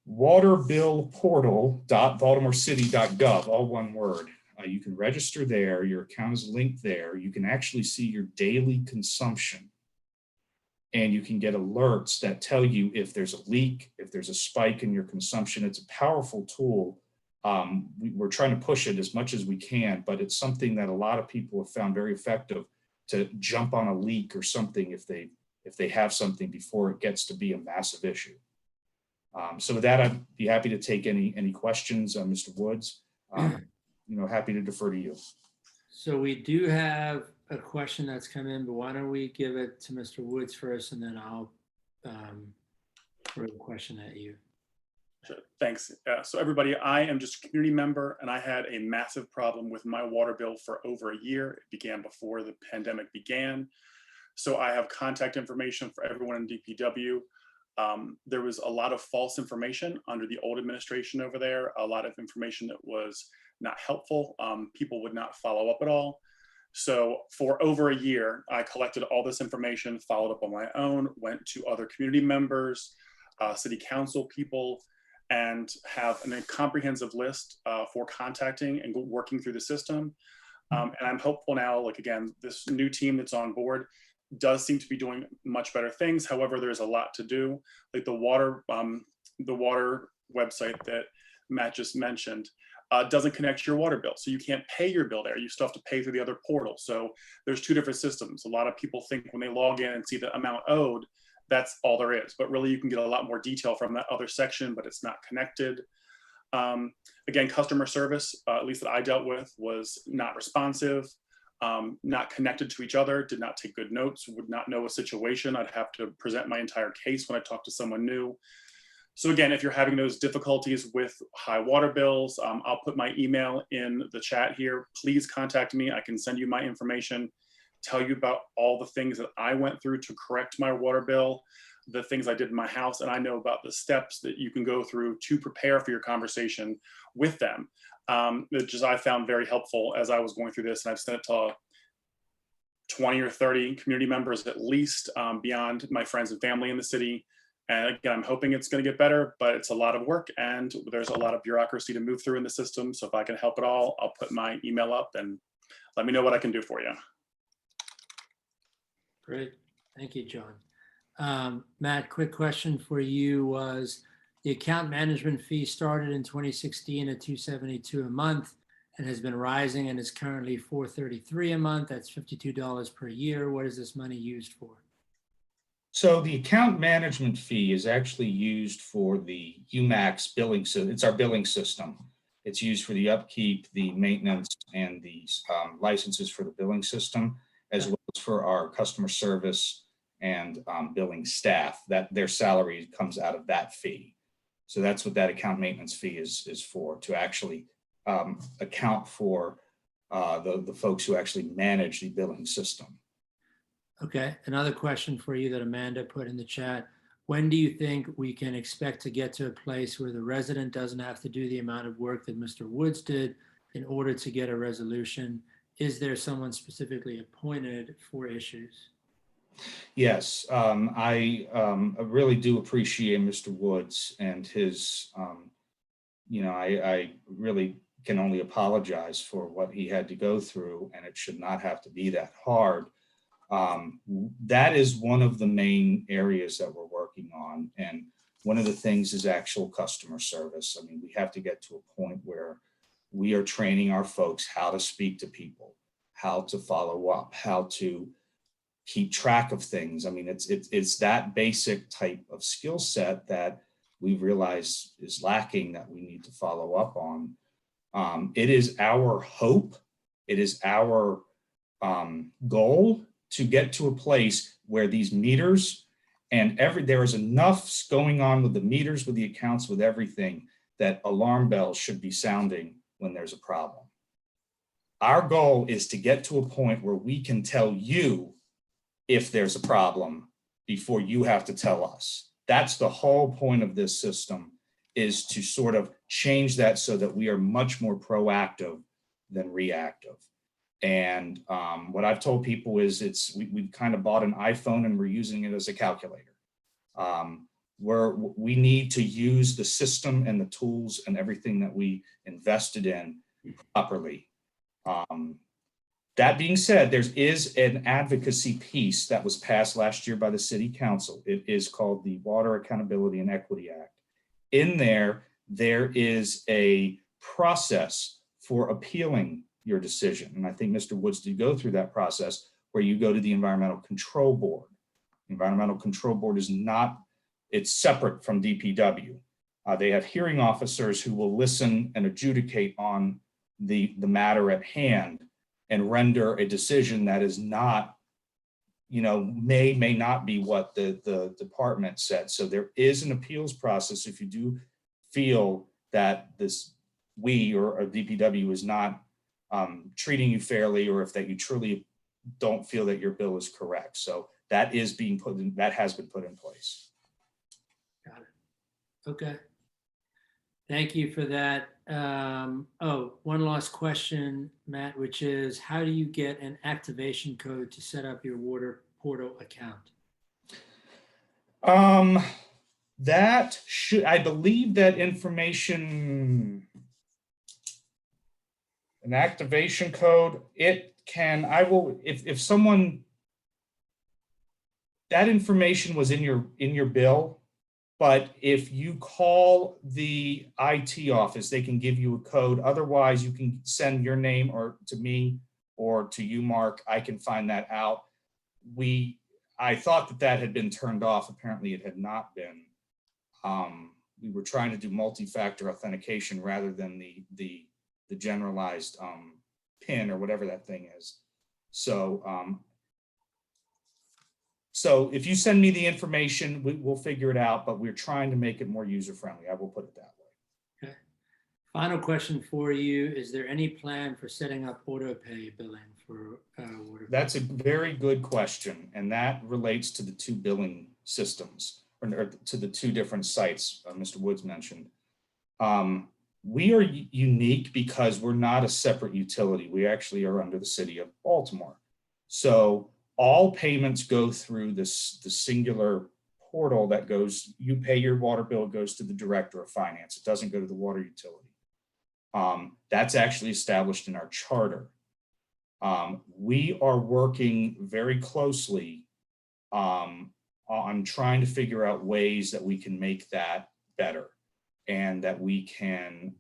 waterbillportal.baltimorecity.gov, all one word. You can register there. Your account is linked there. You can actually see your daily consumption, and you can get alerts that tell you if there's a leak, if there's a spike in your consumption. It's a powerful tool. We're trying to push it as much as we can, but it's something that a lot of people have found very effective to jump on a leak or something if they have something before it gets to be a massive issue. So with that, I'd be happy to take any questions, Mr. Woods. Happy to defer to you. So we do have a question that's come in, but why don't we give it to Mr. Woods first, and then I'll throw the question at you. Sure. Thanks. So everybody, I am just a community member, and I had a massive problem with my water bill for over a year. It began before the pandemic began. So I have contact information for everyone in DPW. There was a lot of false information under the old administration over there, a lot of information that was not helpful. People would not follow up at all. So for over a year, I collected all this information, followed up on my own, went to other community members, city council people, and have a comprehensive list for contacting and working through the system. And I'm hopeful now, like again, this new team that's on board does seem to be doing much better things. However, there's a lot to do. Like the water website that Matt just mentioned doesn't connect to your water bill. So you can't pay your bill there. You still have to pay through the other portal. So there's two different systems. A lot of people think when they log in and see the amount owed, that's all there is. But really you can get a lot more detail from that other section, but it's not connected. Again, customer service, at least that I dealt with, was not responsive. Not connected to each other, did not take good notes, would not know a situation. I'd have to present my entire case when I talk to someone new. So again, if you're having those difficulties with high water bills, I'll put my email in the chat here. Please contact me. I can send you my information, tell you about all the things that I went through to correct my water bill, the things I did in my house, and I know about the steps that you can go through to prepare for your conversation with them. Which I found very helpful as I was going through this, and I've sent it to 20 or 30 community members at least, beyond my friends and family in the city. And again, I'm hoping it's going to get better, but it's a lot of work and there's a lot of bureaucracy to move through in the system. So if I can help at all, I'll put my email up and let me know what I can do for you. Great. Thank you, John. Matt, quick question for you was, the account management fee started in 2016 at $272 a month and has been rising and is currently $433 a month. That's $52 per year. What is this money used for? So the account management fee is actually used for the UMAX billing system. It's our billing system. It's used for the upkeep, the maintenance, and the licenses for the billing system, as well as for our customer service and billing staff. That their salary comes out of that fee. So that's what that account maintenance fee is for, to actually account for the folks who actually manage the billing system. Okay, another question for you that Amanda put in the chat. When do you think we can expect to get to a place where the resident doesn't have to do the amount of work that Mr. Woods did in order to get a resolution? Is there someone specifically appointed for issues? Yes, I really do appreciate Mr. Woods and his, I really can only apologize for what he had to go through, and it should not have to be that hard. That is one of the main areas that we're working on. And one of the things is actual customer service. I mean, we have to get to a point where we are training our folks how to speak to people, how to follow up, how to keep track of things. I mean, it's that basic type of skill set that we realize is lacking, that we need to follow up on. It is our hope, it is our goal to get to a place where these meters and there is enough going on with the meters, with the accounts, with everything, that alarm bells should be sounding when there's a problem. Our goal is to get to a point where we can tell you if there's a problem before you have to tell us. That's the whole point of this system, is to sort of change that so that we are much more proactive than reactive. And what I've told people is we kind of bought an iPhone and we're using it as a calculator. We need to use the system and the tools and everything that we invested in properly. That being said, there is an advocacy piece that was passed last year by the City Council. It is called the Water Accountability and Equity Act. In there is a process for appealing your decision. And I think Mr. Woods did go through that process, where you go to the Environmental Control Board. The Environmental Control Board it's separate from DPW. They have hearing officers who will listen and adjudicate on the matter at hand and render a decision that is not, may not be what the department said. So there is an appeals process if you do feel that we or DPW is not treating you fairly, or if that you truly don't feel that your bill is correct. So that has been put in place. Got it. Okay. Thank you for that. One last question, Matt, which is, how do you get an activation code to set up your water portal account? I believe that information, an activation code, if someone, that information was in your bill. But if you call the IT office, they can give you a code. Otherwise, you can send your name or to me or to you, Mark. I can find that out. I thought that had been turned off. Apparently, it had not been. We were trying to do multi-factor authentication rather than the generalized PIN or whatever that thing is. So if you send me the information, we'll figure it out, but we're trying to make it more user-friendly. I will put it that way. Okay. Final question for you. Is there any plan for setting up auto pay billing for water? That's a very good question. And that relates to the two billing systems, or to the two different sites Mr. Woods mentioned. We are unique because we're not a separate utility. We actually are under the City of Baltimore. So all payments go through the singular portal that goes, you pay your water bill, it goes to the Director of Finance. It doesn't go to the water utility. That's actually established in our charter. We are working very closely on trying to figure out ways that we can make that better, and that we can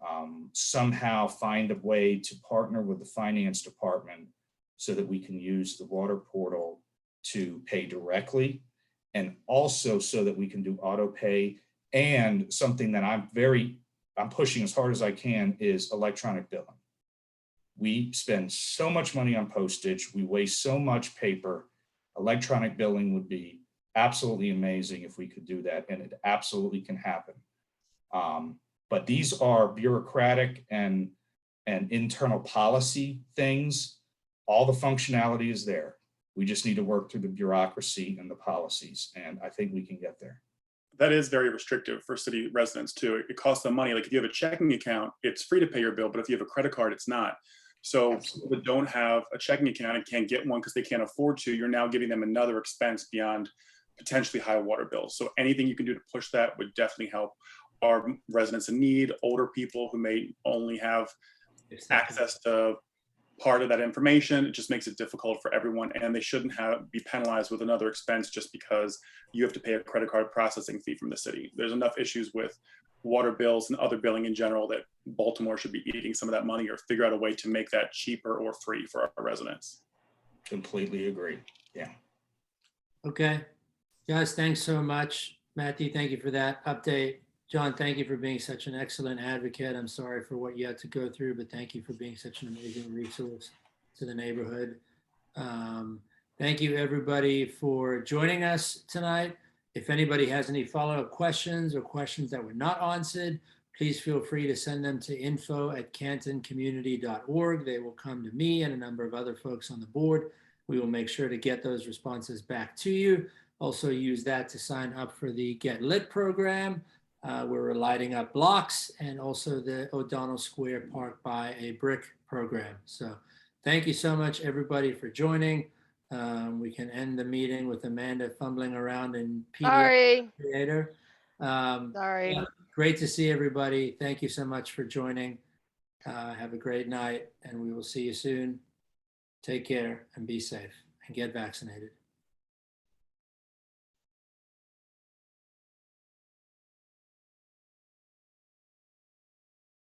somehow find a way to partner with the finance department so that we can use the water portal to pay directly, and also so that we can do auto pay. And something that I'm pushing as hard as I can is electronic billing. We spend so much money on postage, we waste so much paper. Electronic billing would be absolutely amazing if we could do that, and it absolutely can happen. But these are bureaucratic and internal policy things. All the functionality is there. We just need to work through the bureaucracy and the policies, and I think we can get there. That is very restrictive for city residents too. It costs them money. Like if you have a checking account, it's free to pay your bill, but if you have a credit card, it's not. So people that don't have a checking account and can't get one because they can't afford to, you're now giving them another expense beyond potentially high water bills. So anything you can do to push that would definitely help our residents in need, older people who may only have access to part of that information. It just makes it difficult for everyone, and they shouldn't be penalized with another expense just because you have to pay a credit card processing fee from the city. There's enough issues with water bills and other billing in general that Baltimore should be eating some of that money or figure out a way to make that cheaper or free for our residents. Completely agree. Yeah. Okay. Guys, thanks so much. Matthew, thank you for that update. John, thank you for being such an excellent advocate. I'm sorry for what you had to go through, but thank you for being such an amazing resource to the neighborhood. Thank you, everybody, for joining us tonight. If anybody has any follow-up questions or questions that were not answered, please feel free to send them to info@cantoncommunity.org. They will come to me and a number of other folks on the board. We will make sure to get those responses back to you. Also use that to sign up for the Get Lit program. We're lighting up blocks, and also the O'Donnell Square Park by a Brick program. So thank you so much, everybody, for joining. We can end the meeting with Amanda fumbling around in PDF Creator. Sorry. Yeah, great to see everybody. Thank you so much for joining. Have a great night, and we will see you soon. Take care and be safe and get vaccinated.